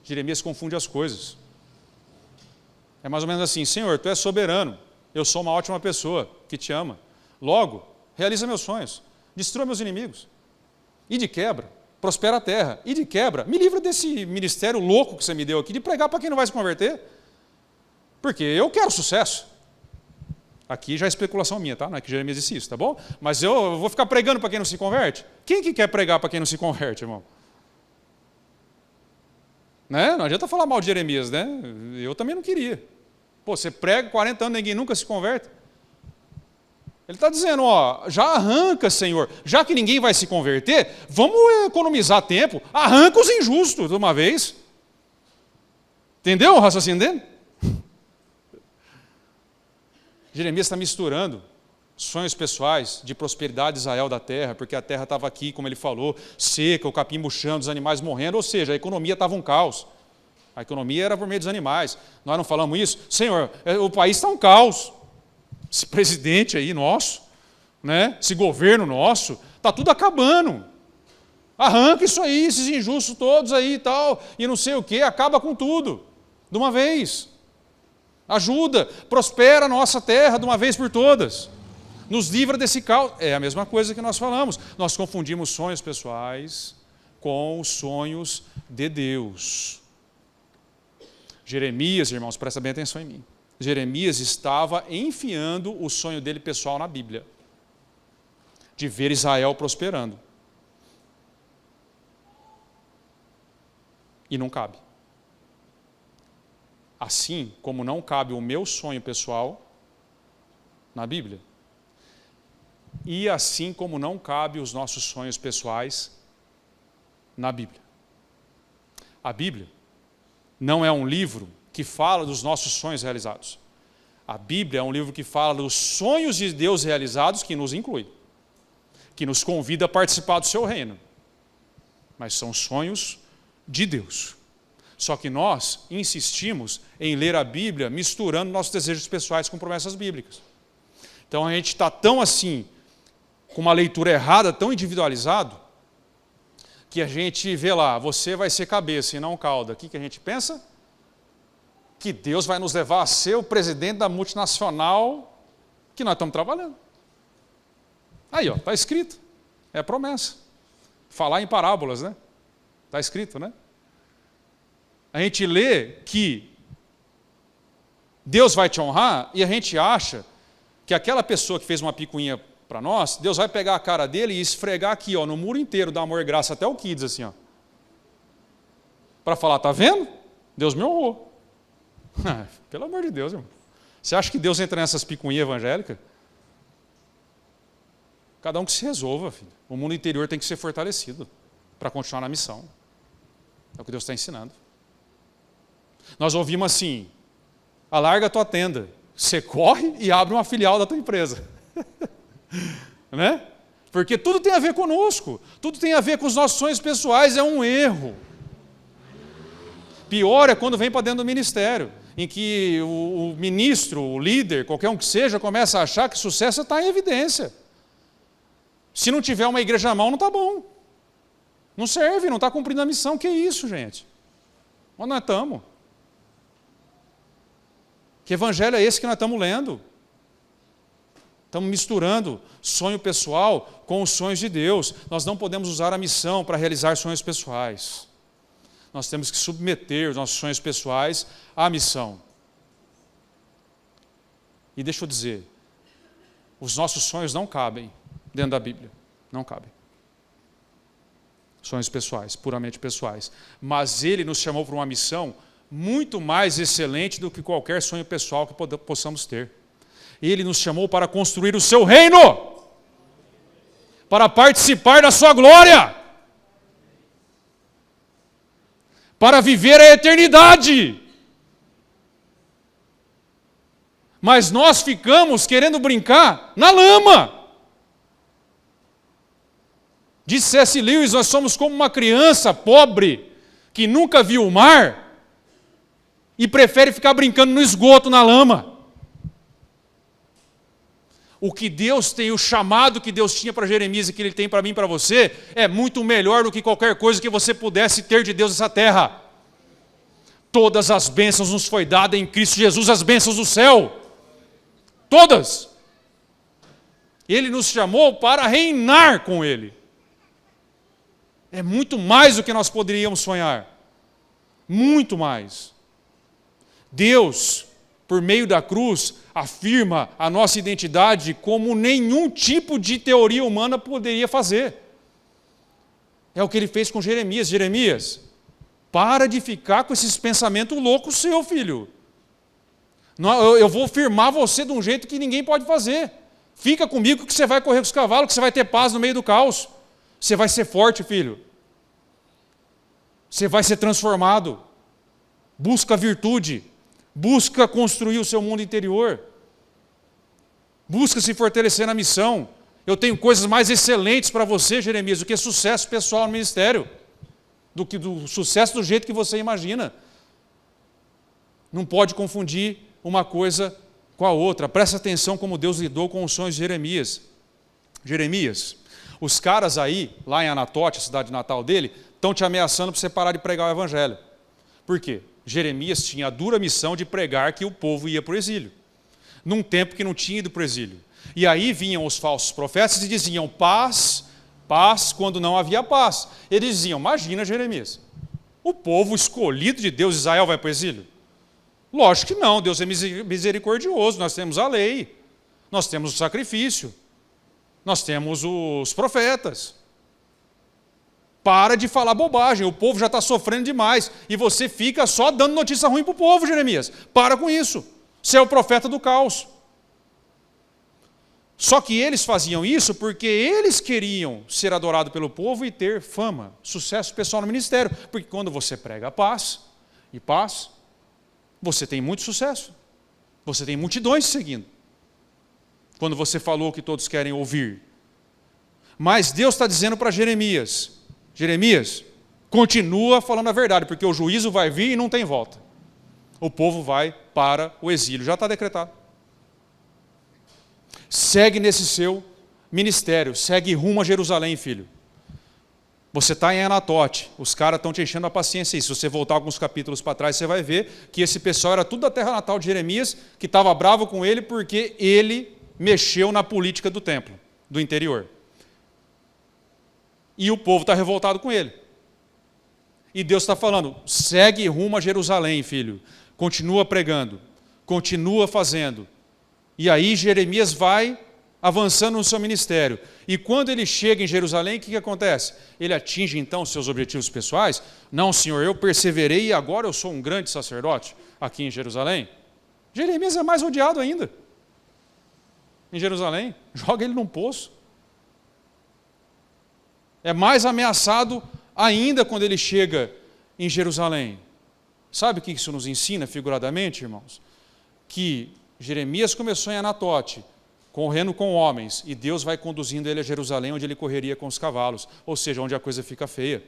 Jeremias confunde as coisas. É mais ou menos assim, Senhor, Tu és soberano, eu sou uma ótima pessoa que Te ama. Logo, realiza meus sonhos, destrua meus inimigos. E de quebra, prospera a terra. E de quebra, me livra desse ministério louco que Você me deu aqui, de pregar para quem não vai se converter. Porque eu quero sucesso. Aqui já é especulação minha, tá? Não é que Jeremias disse isso, tá bom? Mas eu vou ficar pregando para quem não se converte? Quem que quer pregar para quem não se converte, irmão? Né? Não adianta falar mal de Jeremias, né? Eu também não queria. Pô, você prega 40 anos e ninguém nunca se converte? Ele está dizendo, ó, já arranca, Senhor, já que ninguém vai se converter, vamos economizar tempo, arranca os injustos de uma vez. Entendeu o raciocínio dele? Jeremias está misturando sonhos pessoais de prosperidade de Israel da terra, porque a terra estava aqui, como ele falou, seca, o capim murchando, os animais morrendo, ou seja, a economia estava um caos. A economia era por meio dos animais. Nós não falamos isso? Senhor, o país está um caos. Esse presidente aí nosso, né? Esse governo nosso, está tudo acabando. Arranca isso aí, esses injustos todos aí e tal, e não sei o quê, acaba com tudo, de uma vez. Ajuda, prospera a nossa terra de uma vez por todas. Nos livra desse caos. É a mesma coisa que nós falamos. Nós confundimos sonhos pessoais com os sonhos de Deus. Jeremias, irmãos, presta bem atenção em mim. Jeremias estava enfiando o sonho dele pessoal na Bíblia. De ver Israel prosperando. E não cabe. Assim como não cabe o meu sonho pessoal na Bíblia. E assim como não cabe os nossos sonhos pessoais na Bíblia. A Bíblia não é um livro que fala dos nossos sonhos realizados. A Bíblia é um livro que fala dos sonhos de Deus realizados, que nos inclui. Que nos convida a participar do seu reino. Mas são sonhos de Deus. Só que nós insistimos em ler a Bíblia misturando nossos desejos pessoais com promessas bíblicas. Então a gente está tão assim, com uma leitura errada, tão individualizado, que a gente vê lá, você vai ser cabeça e não cauda. O que a gente pensa? Que Deus vai nos levar a ser o presidente da multinacional que nós estamos trabalhando. Aí, ó, está escrito. É promessa. Falar em parábolas, né? Está escrito, né? A gente lê que Deus vai te honrar e a gente acha que aquela pessoa que fez uma picuinha para nós, Deus vai pegar a cara dele e esfregar aqui, ó, no muro inteiro do amor e graça, até o Kids, assim, ó. Para falar, tá vendo? Deus me honrou. Pelo amor de Deus, irmão. Você acha que Deus entra nessas picuinhas evangélicas? Cada um que se resolva, filho. O mundo interior tem que ser fortalecido para continuar na missão. É o que Deus está ensinando. Nós ouvimos assim, alarga a tua tenda. Você corre e abre uma filial da tua empresa. Né? Porque tudo tem a ver conosco. Tudo tem a ver com os nossos sonhos pessoais. É um erro. Pior é quando vem para dentro do ministério, em que o ministro, o líder, qualquer um que seja, começa a achar que sucesso está em evidência. Se não tiver uma igreja na mão, não está bom. Não serve, não está cumprindo a missão. Que isso, gente? Onde nós estamos? Que evangelho é esse que nós estamos lendo? Estamos misturando sonho pessoal com os sonhos de Deus. Nós não podemos usar a missão para realizar sonhos pessoais. Nós temos que submeter os nossos sonhos pessoais à missão. E deixa eu dizer, os nossos sonhos não cabem dentro da Bíblia. Não cabem. Sonhos pessoais, puramente pessoais. Mas Ele nos chamou para uma missão muito mais excelente do que qualquer sonho pessoal que possamos ter. Ele nos chamou para construir o seu reino, para participar da sua glória, para viver a eternidade. Mas nós ficamos querendo brincar na lama. Diz C.S. Lewis, nós somos como uma criança pobre que nunca viu o mar e prefere ficar brincando no esgoto, na lama. O que Deus tem, o chamado que Deus tinha para Jeremias e que Ele tem para mim e para você, é muito melhor do que qualquer coisa que você pudesse ter de Deus nessa terra. Todas as bênçãos nos foi dada em Cristo Jesus, as bênçãos do céu. Todas. Ele nos chamou para reinar com Ele. É muito mais do que nós poderíamos sonhar. Muito mais. Deus, por meio da cruz, afirma a nossa identidade como nenhum tipo de teoria humana poderia fazer. É o que Ele fez com Jeremias. Jeremias, para de ficar com esses pensamentos loucos seu, filho. Eu vou firmar você de um jeito que ninguém pode fazer. Fica comigo que você vai correr com os cavalos, que você vai ter paz no meio do caos. Você vai ser forte, filho. Você vai ser transformado. Busca a virtude. Busca construir o seu mundo interior. Busca se fortalecer na missão. Eu tenho coisas mais excelentes para você, Jeremias, do que sucesso pessoal no ministério. Do que do sucesso do jeito que você imagina. Não pode confundir uma coisa com a outra. Presta atenção como Deus lidou com os sonhos de Jeremias. Jeremias, os caras aí, lá em Anatote, a cidade natal dele, estão te ameaçando para você parar de pregar o evangelho. Por quê? Jeremias tinha a dura missão de pregar que o povo ia para o exílio. Num tempo que não tinha ido para o exílio. E aí vinham os falsos profetas e diziam paz, paz, quando não havia paz. Eles diziam, imagina Jeremias, o povo escolhido de Deus, Israel, vai para o exílio? Lógico que não, Deus é misericordioso, nós temos a lei, nós temos o sacrifício, nós temos os profetas. Para de falar bobagem, o povo já está sofrendo demais e você fica só dando notícia ruim para o povo, Jeremias. Para com isso, você é o profeta do caos. Só que eles faziam isso porque eles queriam ser adorados pelo povo e ter fama, sucesso pessoal no ministério. Porque quando você prega paz, você tem muito sucesso. Você tem multidões seguindo. Quando você falou o que todos querem ouvir. Mas Deus está dizendo para Jeremias, Jeremias, continua falando a verdade, porque o juízo vai vir e não tem volta. O povo vai para o exílio, já está decretado. Segue nesse seu ministério, segue rumo a Jerusalém, filho. Você está em Anatote, os caras estão te enchendo a paciência. E se você voltar alguns capítulos para trás, você vai ver que esse pessoal era tudo da terra natal de Jeremias, que estava bravo com ele porque ele mexeu na política do templo, do interior. E o povo está revoltado com ele. E Deus está falando, segue rumo a Jerusalém, filho. Continua pregando. continua fazendo. E aí Jeremias vai avançando no seu ministério. E quando ele chega em Jerusalém, o que acontece? Ele atinge então seus objetivos pessoais? Não, Senhor, eu perseverei e agora eu sou um grande sacerdote aqui em Jerusalém. Jeremias é mais odiado ainda. Em Jerusalém, joga ele num poço. É mais ameaçado ainda quando ele chega em Jerusalém. Sabe o que isso nos ensina figuradamente, irmãos? Que Jeremias começou em Anatote, correndo com homens, e Deus vai conduzindo ele a Jerusalém, onde ele correria com os cavalos, ou seja, onde a coisa fica feia,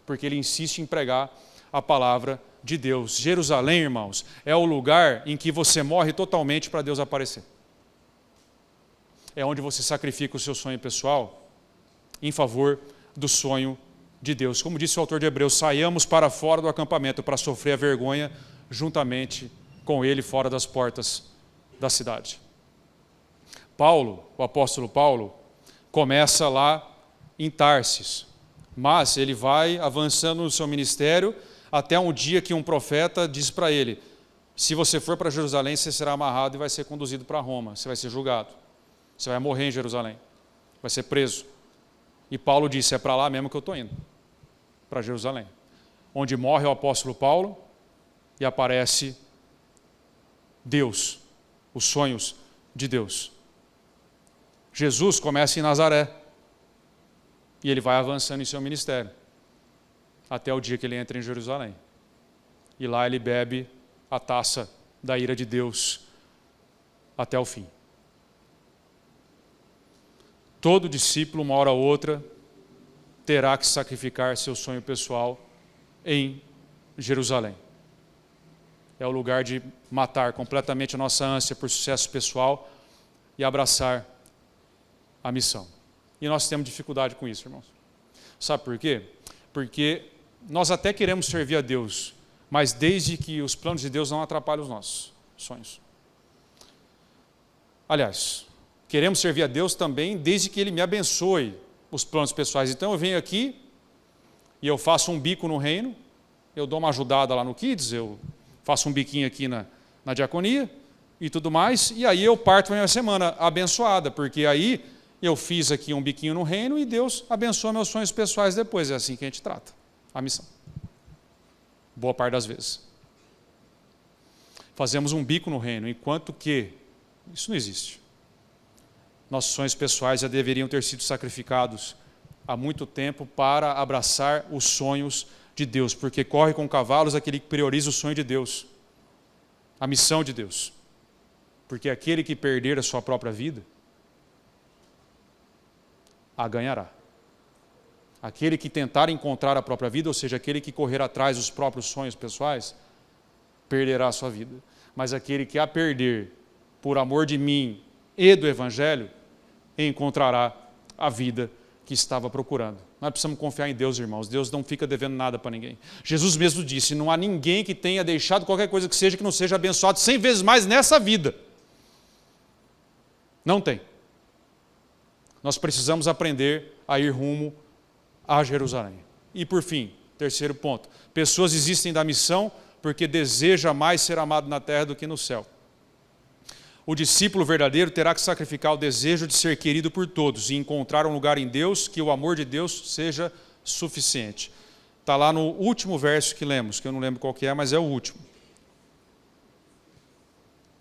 porque ele insiste em pregar a palavra de Deus. Jerusalém, irmãos, é o lugar em que você morre totalmente para Deus aparecer. É onde você sacrifica o seu sonho pessoal em favor do sonho de Deus. Como disse o autor de Hebreus, saiamos para fora do acampamento para sofrer a vergonha juntamente com ele fora das portas da cidade. Paulo, o apóstolo Paulo, começa lá em Tarsis, mas ele vai avançando no seu ministério até um dia que um profeta diz para ele: se você for para Jerusalém, você será amarrado e vai ser conduzido para Roma, você vai ser julgado, você vai morrer em Jerusalém, vai ser preso. E Paulo disse: é para lá mesmo que eu estou indo, para Jerusalém, onde morre o apóstolo Paulo e aparece Deus, os sonhos de Deus. Jesus começa em Nazaré e ele vai avançando em seu ministério até o dia que ele entra em Jerusalém. E lá ele bebe a taça da ira de Deus até o fim. Todo discípulo, uma hora ou outra, terá que sacrificar seu sonho pessoal em Jerusalém. É o lugar de matar completamente a nossa ânsia por sucesso pessoal e abraçar a missão. E nós temos dificuldade com isso, irmãos. Sabe por quê? Porque nós até queremos servir a Deus, mas desde que os planos de Deus não atrapalhem os nossos sonhos. Aliás, queremos servir a Deus também desde que Ele me abençoe os planos pessoais. Então eu venho aqui e eu faço um bico no reino, eu dou uma ajudada lá no Kids, eu faço um biquinho aqui na diaconia e tudo mais, e aí eu parto a minha semana abençoada, porque aí eu fiz aqui um biquinho no reino e Deus abençoa meus sonhos pessoais depois. É assim que a gente trata a missão. Boa parte das vezes. Fazemos um bico no reino, enquanto que isso não existe. Nossos sonhos pessoais já deveriam ter sido sacrificados há muito tempo para abraçar os sonhos de Deus, porque corre com cavalos aquele que prioriza o sonho de Deus, a missão de Deus. Porque aquele que perder a sua própria vida, a ganhará. Aquele que tentar encontrar a própria vida, ou seja, aquele que correr atrás dos próprios sonhos pessoais, perderá a sua vida. Mas aquele que a perder por amor de mim e do Evangelho, encontrará a vida que estava procurando. Nós precisamos confiar em Deus, irmãos. Deus não fica devendo nada para ninguém. Jesus mesmo disse: não há ninguém que tenha deixado qualquer coisa que não seja abençoado 100 vezes mais nessa vida. Não tem. Nós precisamos aprender a ir rumo a Jerusalém. E por fim, terceiro ponto, pessoas desistem da missão porque deseja mais ser amado na terra do que no céu. O discípulo verdadeiro terá que sacrificar o desejo de ser querido por todos e encontrar um lugar em Deus que o amor de Deus seja suficiente. Está lá no último verso que lemos, que eu não lembro qual que é, mas é o último.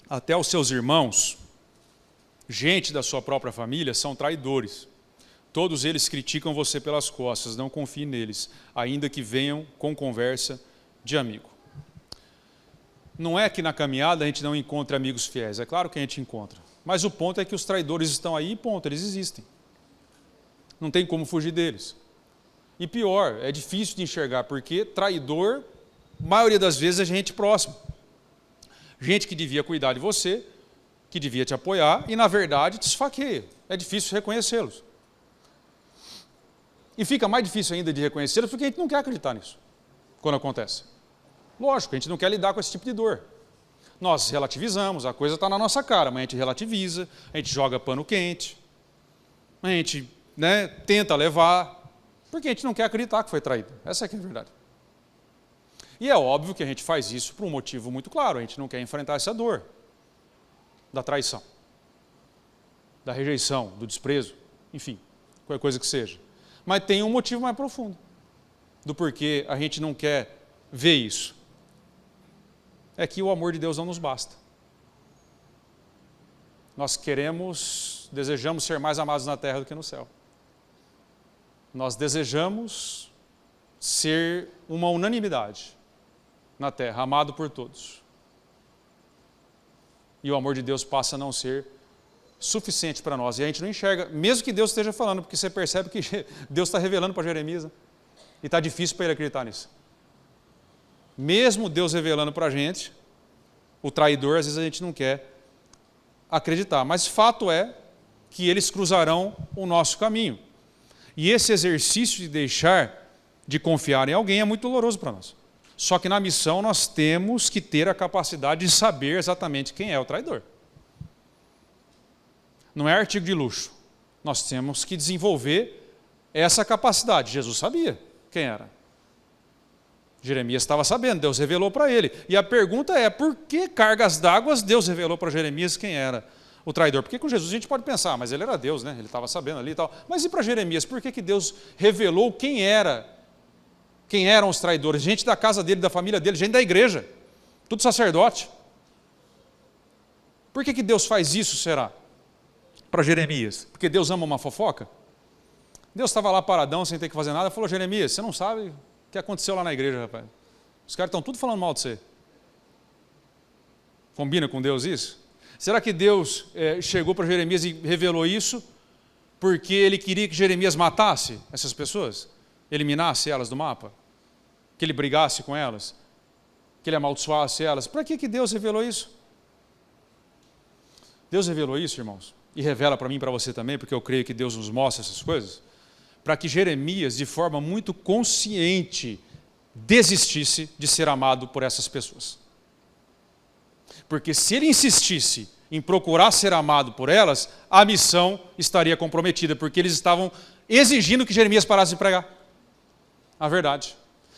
Até os seus irmãos, gente da sua própria família, são traidores. Todos eles criticam você pelas costas, não confie neles, ainda que venham com conversa de amigo. Não é que na caminhada a gente não encontre amigos fiéis, é claro que a gente encontra. Mas o ponto é que os traidores estão aí e ponto, eles existem. Não tem como fugir deles. E pior, é difícil de enxergar, porque traidor, maioria das vezes, é gente próxima. Gente que devia cuidar de você, que devia te apoiar e, na verdade, te esfaqueia. É difícil reconhecê-los. E fica mais difícil ainda de reconhecê-los porque a gente não quer acreditar nisso, quando acontece. Lógico, a gente não quer lidar com esse tipo de dor. Nós relativizamos, a coisa está na nossa cara, mas a gente relativiza, a gente joga pano quente, a gente tenta levar, porque a gente não quer acreditar que foi traído. Essa é que é a verdade. E é óbvio que a gente faz isso por um motivo muito claro, a gente não quer enfrentar essa dor da traição, da rejeição, do desprezo, enfim, qualquer coisa que seja. Mas tem um motivo mais profundo do porquê a gente não quer ver isso. É que o amor de Deus não nos basta. Nós desejamos ser mais amados na terra do que no céu. Nós desejamos ser uma unanimidade na terra, amado por todos. E o amor de Deus passa a não ser suficiente para nós. E a gente não enxerga, mesmo que Deus esteja falando, porque você percebe que Deus está revelando para Jeremias, né? E está difícil para ele acreditar nisso. Mesmo Deus revelando para a gente, o traidor, às vezes a gente não quer acreditar. Mas fato é que eles cruzarão o nosso caminho. E esse exercício de deixar de confiar em alguém é muito doloroso para nós. Só que na missão nós temos que ter a capacidade de saber exatamente quem é o traidor. Não é artigo de luxo. Nós temos que desenvolver essa capacidade. Jesus sabia quem era. Jeremias estava sabendo, Deus revelou para ele. E a pergunta é, por que cargas d'água Deus revelou para Jeremias quem era o traidor? Porque com Jesus a gente pode pensar, mas ele era Deus, né? Ele estava sabendo ali e tal. Mas e para Jeremias, por que Deus revelou quem eram os traidores? Gente da casa dele, da família dele, gente da igreja, tudo sacerdote. Por que Deus faz isso, será? Para Jeremias? Porque Deus ama uma fofoca? Deus estava lá paradão, sem ter que fazer nada, falou, Jeremias, você não sabe o que aconteceu lá na igreja, rapaz. Os caras estão tudo falando mal de você. Combina com Deus isso? Será que Deus chegou para Jeremias e revelou isso porque ele queria que Jeremias matasse essas pessoas? Eliminasse elas do mapa? Que ele brigasse com elas? Que ele amaldiçoasse elas? Para que Deus revelou isso? Deus revelou isso, irmãos, e revela para mim e para você também, porque eu creio que Deus nos mostra essas coisas, para que Jeremias, de forma muito consciente, desistisse de ser amado por essas pessoas. Porque se ele insistisse em procurar ser amado por elas, a missão estaria comprometida, porque eles estavam exigindo que Jeremias parasse de pregar a verdade.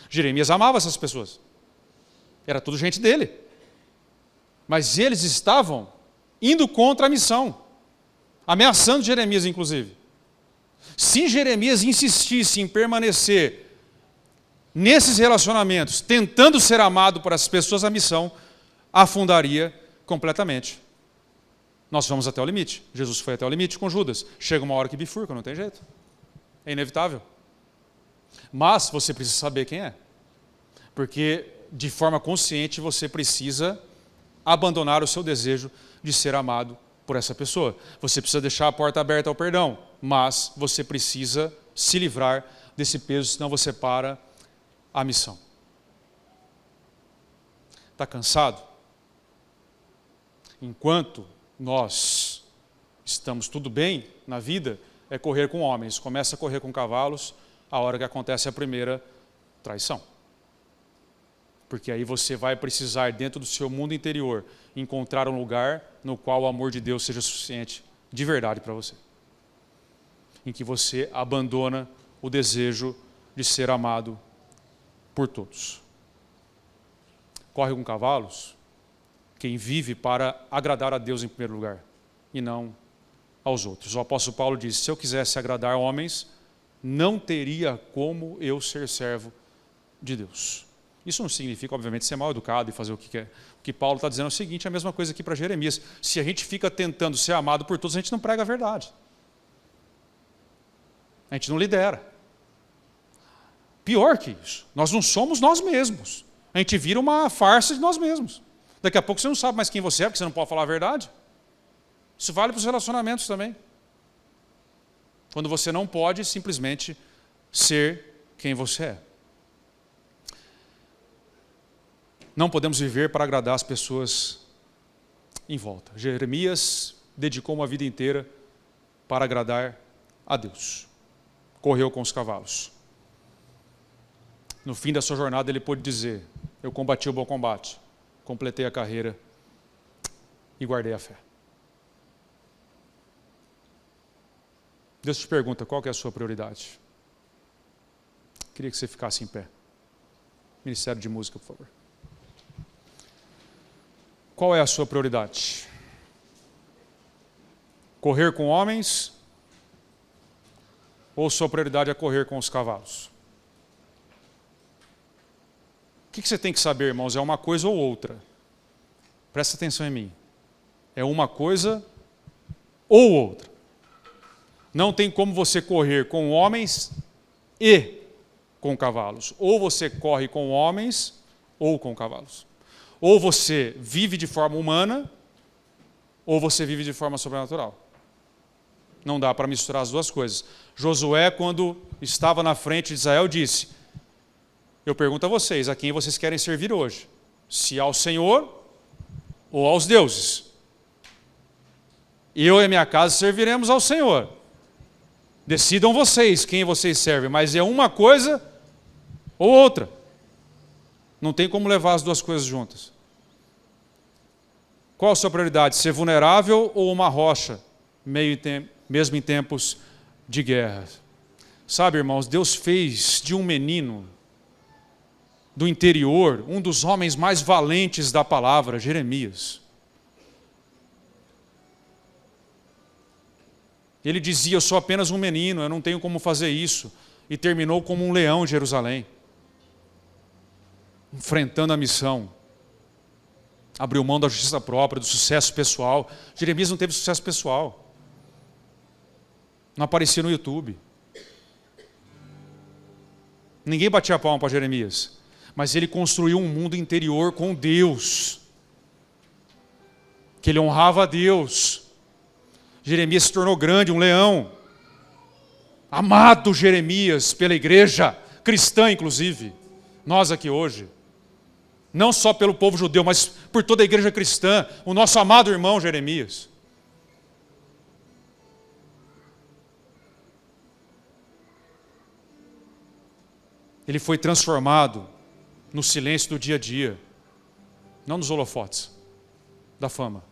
Jeremias amava essas pessoas. Era tudo gente dele. Mas eles estavam indo contra a missão, ameaçando Jeremias, inclusive. Se Jeremias insistisse em permanecer nesses relacionamentos, tentando ser amado por essas pessoas, a missão afundaria completamente. Nós vamos até o limite. Jesus foi até o limite com Judas. Chega uma hora que bifurca, não tem jeito. É inevitável. Mas você precisa saber quem é. Porque, de forma consciente, você precisa abandonar o seu desejo de ser amado por essa pessoa. Você precisa deixar a porta aberta ao perdão, mas você precisa se livrar desse peso, senão você para a missão. Está cansado? Enquanto nós estamos tudo bem na vida, é correr com homens. Começa a correr com cavalos a hora que acontece a primeira traição. Porque aí você vai precisar, dentro do seu mundo interior, encontrar um lugar no qual o amor de Deus seja suficiente de verdade para você. Em que você abandona o desejo de ser amado por todos. Corre com cavalos quem vive para agradar a Deus em primeiro lugar e não aos outros. O apóstolo Paulo diz, se eu quisesse agradar homens, não teria como eu ser servo de Deus. Isso não significa, obviamente, ser mal educado e fazer o que quer. O que Paulo está dizendo é o seguinte, a mesma coisa aqui para Jeremias. Se a gente fica tentando ser amado por todos, a gente não prega a verdade. A gente não lidera. Pior que isso, nós não somos nós mesmos. A gente vira uma farsa de nós mesmos. Daqui a pouco você não sabe mais quem você é, porque você não pode falar a verdade. Isso vale para os relacionamentos também. Quando você não pode simplesmente ser quem você é. Não podemos viver para agradar as pessoas em volta. Jeremias dedicou uma vida inteira para agradar a Deus. Correu com os cavalos. No fim da sua jornada ele pôde dizer, eu combati o bom combate, completei a carreira e guardei a fé. Deus te pergunta, qual que é a sua prioridade? Queria que você ficasse em pé. Ministério de Música, por favor. Qual é a sua prioridade? Correr com homens ou sua prioridade é correr com os cavalos? O que você tem que saber, irmãos? É uma coisa ou outra. Presta atenção em mim. É uma coisa ou outra. Não tem como você correr com homens e com cavalos. Ou você corre com homens ou com cavalos. Ou você vive de forma humana ou você vive de forma sobrenatural. Não dá para misturar as duas coisas. Josué, quando estava na frente de Israel, disse: eu pergunto a vocês, a quem vocês querem servir hoje? Se ao Senhor ou aos deuses? Eu e a minha casa serviremos ao Senhor. Decidam vocês quem vocês servem, mas é uma coisa ou outra. Não tem como levar as duas coisas juntas. Qual a sua prioridade? Ser vulnerável ou uma rocha, mesmo em tempos de guerra? Sabe, irmãos, Deus fez de um menino do interior um dos homens mais valentes da palavra, Jeremias. Ele dizia: eu sou apenas um menino, eu não tenho como fazer isso. E terminou como um leão em Jerusalém, enfrentando a missão. Abriu mão da justiça própria, do sucesso pessoal. Jeremias não teve sucesso pessoal. Não aparecia no YouTube. Ninguém batia a palma para Jeremias. Mas ele construiu um mundo interior com Deus. Que ele honrava a Deus. Jeremias se tornou grande, um leão. Amado Jeremias pela igreja cristã, inclusive. Nós aqui hoje. Não só pelo povo judeu, mas por toda a igreja cristã. O nosso amado irmão Jeremias. Ele foi transformado no silêncio do dia a dia. Não nos holofotes da fama.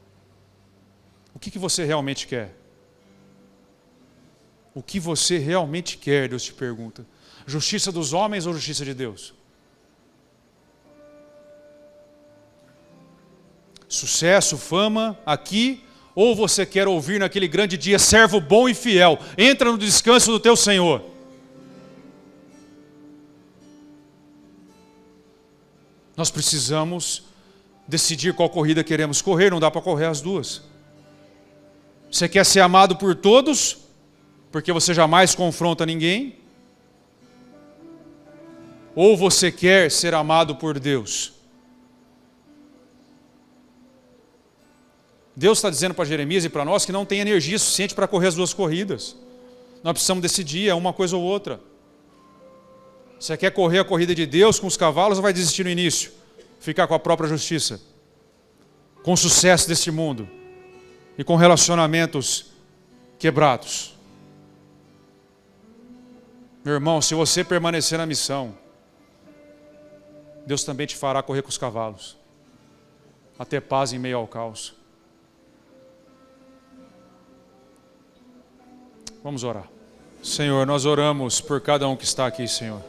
O que você realmente quer? O que você realmente quer, Deus te pergunta. Justiça dos homens ou justiça de Deus? Sucesso, fama, aqui, ou você quer ouvir naquele grande dia: servo bom e fiel, entra no descanso do teu Senhor. Nós precisamos decidir qual corrida queremos correr, não dá para correr as duas. Você quer ser amado por todos, porque você jamais confronta ninguém? Ou você quer ser amado por Deus? Deus está dizendo para Jeremias e para nós que não tem energia suficiente para correr as duas corridas. Nós precisamos decidir, é uma coisa ou outra. Você quer correr a corrida de Deus com os cavalos ou vai desistir no início? Ficar com a própria justiça? Com o sucesso deste mundo? E com relacionamentos quebrados? Meu irmão, se você permanecer na missão, Deus também te fará correr com os cavalos, a ter paz em meio ao caos. Vamos orar. Senhor, nós oramos por cada um que está aqui, Senhor.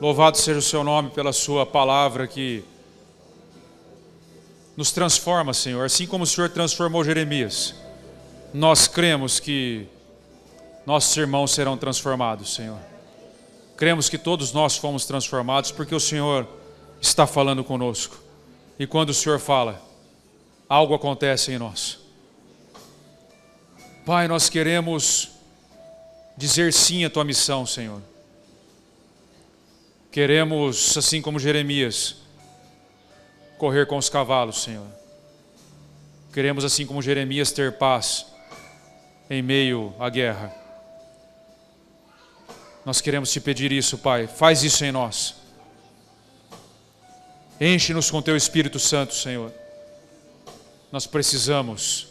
Louvado seja o seu nome pela sua palavra que nos transforma, Senhor. Assim como o Senhor transformou Jeremias, nós cremos que nossos irmãos serão transformados, Senhor. Cremos que todos nós fomos transformados porque o Senhor está falando conosco. E quando o Senhor fala, algo acontece em nós. Pai, nós queremos dizer sim à tua missão, Senhor. Queremos, assim como Jeremias, correr com os cavalos, Senhor. Queremos, assim como Jeremias, ter paz em meio à guerra. Nós queremos te pedir isso, Pai. Faz isso em nós. Enche-nos com teu Espírito Santo, Senhor. Nós precisamos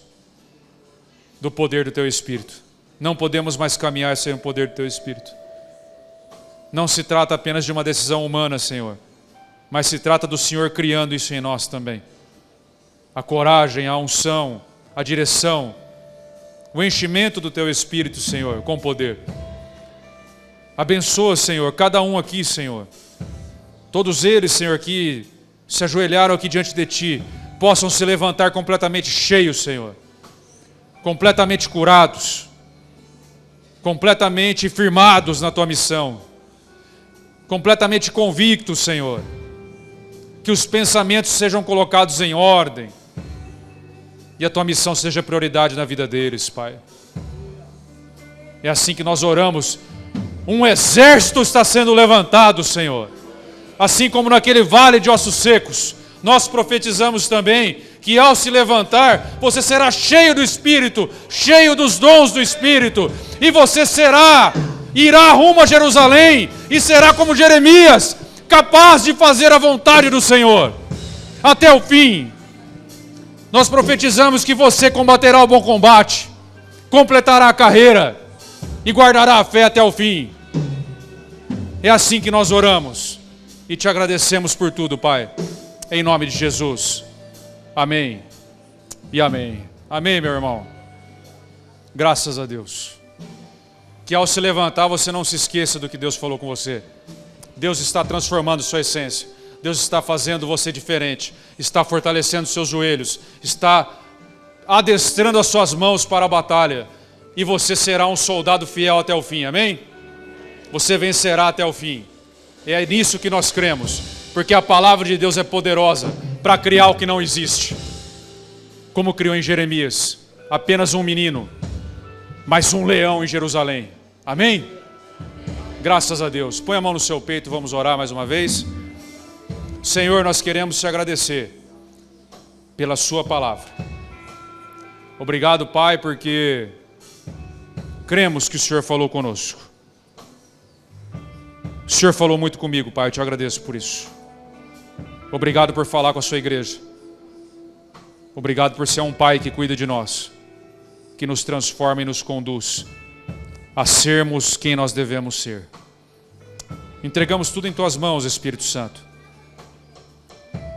do poder do teu Espírito. Não podemos mais caminhar sem o poder do teu Espírito. Não se trata apenas de uma decisão humana, Senhor, mas se trata do Senhor criando isso em nós também. A coragem, a unção, a direção, o enchimento do teu Espírito, Senhor, com poder. Abençoa, Senhor, cada um aqui, Senhor. Todos eles, Senhor, que se ajoelharam aqui diante de Ti, possam se levantar completamente cheios, Senhor. Completamente curados. Completamente firmados na Tua missão. Completamente convictos, Senhor. Que os pensamentos sejam colocados em ordem. E a Tua missão seja prioridade na vida deles, Pai. É assim que nós oramos. Um exército está sendo levantado, Senhor. Assim como naquele vale de ossos secos, nós profetizamos também que ao se levantar, você será cheio do Espírito, cheio dos dons do Espírito, e você irá rumo a Jerusalém, e será como Jeremias, capaz de fazer a vontade do Senhor, até o fim. Nós profetizamos que você combaterá o bom combate, completará a carreira, e guardará a fé até o fim. É assim que nós oramos, e te agradecemos por tudo, Pai, em nome de Jesus. Amém e amém. Amém, meu irmão. Graças a Deus. Que ao se levantar você não se esqueça do que Deus falou com você. Deus está transformando sua essência. Deus está fazendo você diferente. Está fortalecendo seus joelhos. Está adestrando as suas mãos para a batalha. E você será um soldado fiel até o fim. Amém? Você vencerá até o fim. É nisso que nós cremos. Porque a palavra de Deus é poderosa para criar o que não existe. Como criou em Jeremias. Apenas um menino, mas um leão em Jerusalém. Amém? Graças a Deus. Põe a mão no seu peito, vamos orar mais uma vez. Senhor, nós queremos te agradecer pela sua palavra. Obrigado, Pai, porque cremos que o Senhor falou conosco. O Senhor falou muito comigo, Pai, eu te agradeço por isso. Obrigado por falar com a sua igreja. Obrigado por ser um Pai que cuida de nós, que nos transforma e nos conduz a sermos quem nós devemos ser. Entregamos tudo em Tuas mãos, Espírito Santo.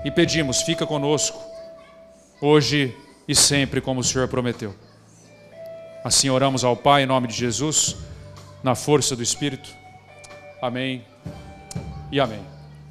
E pedimos, fica conosco, hoje e sempre, como o Senhor prometeu. Assim oramos ao Pai, em nome de Jesus, na força do Espírito. Amém e amém.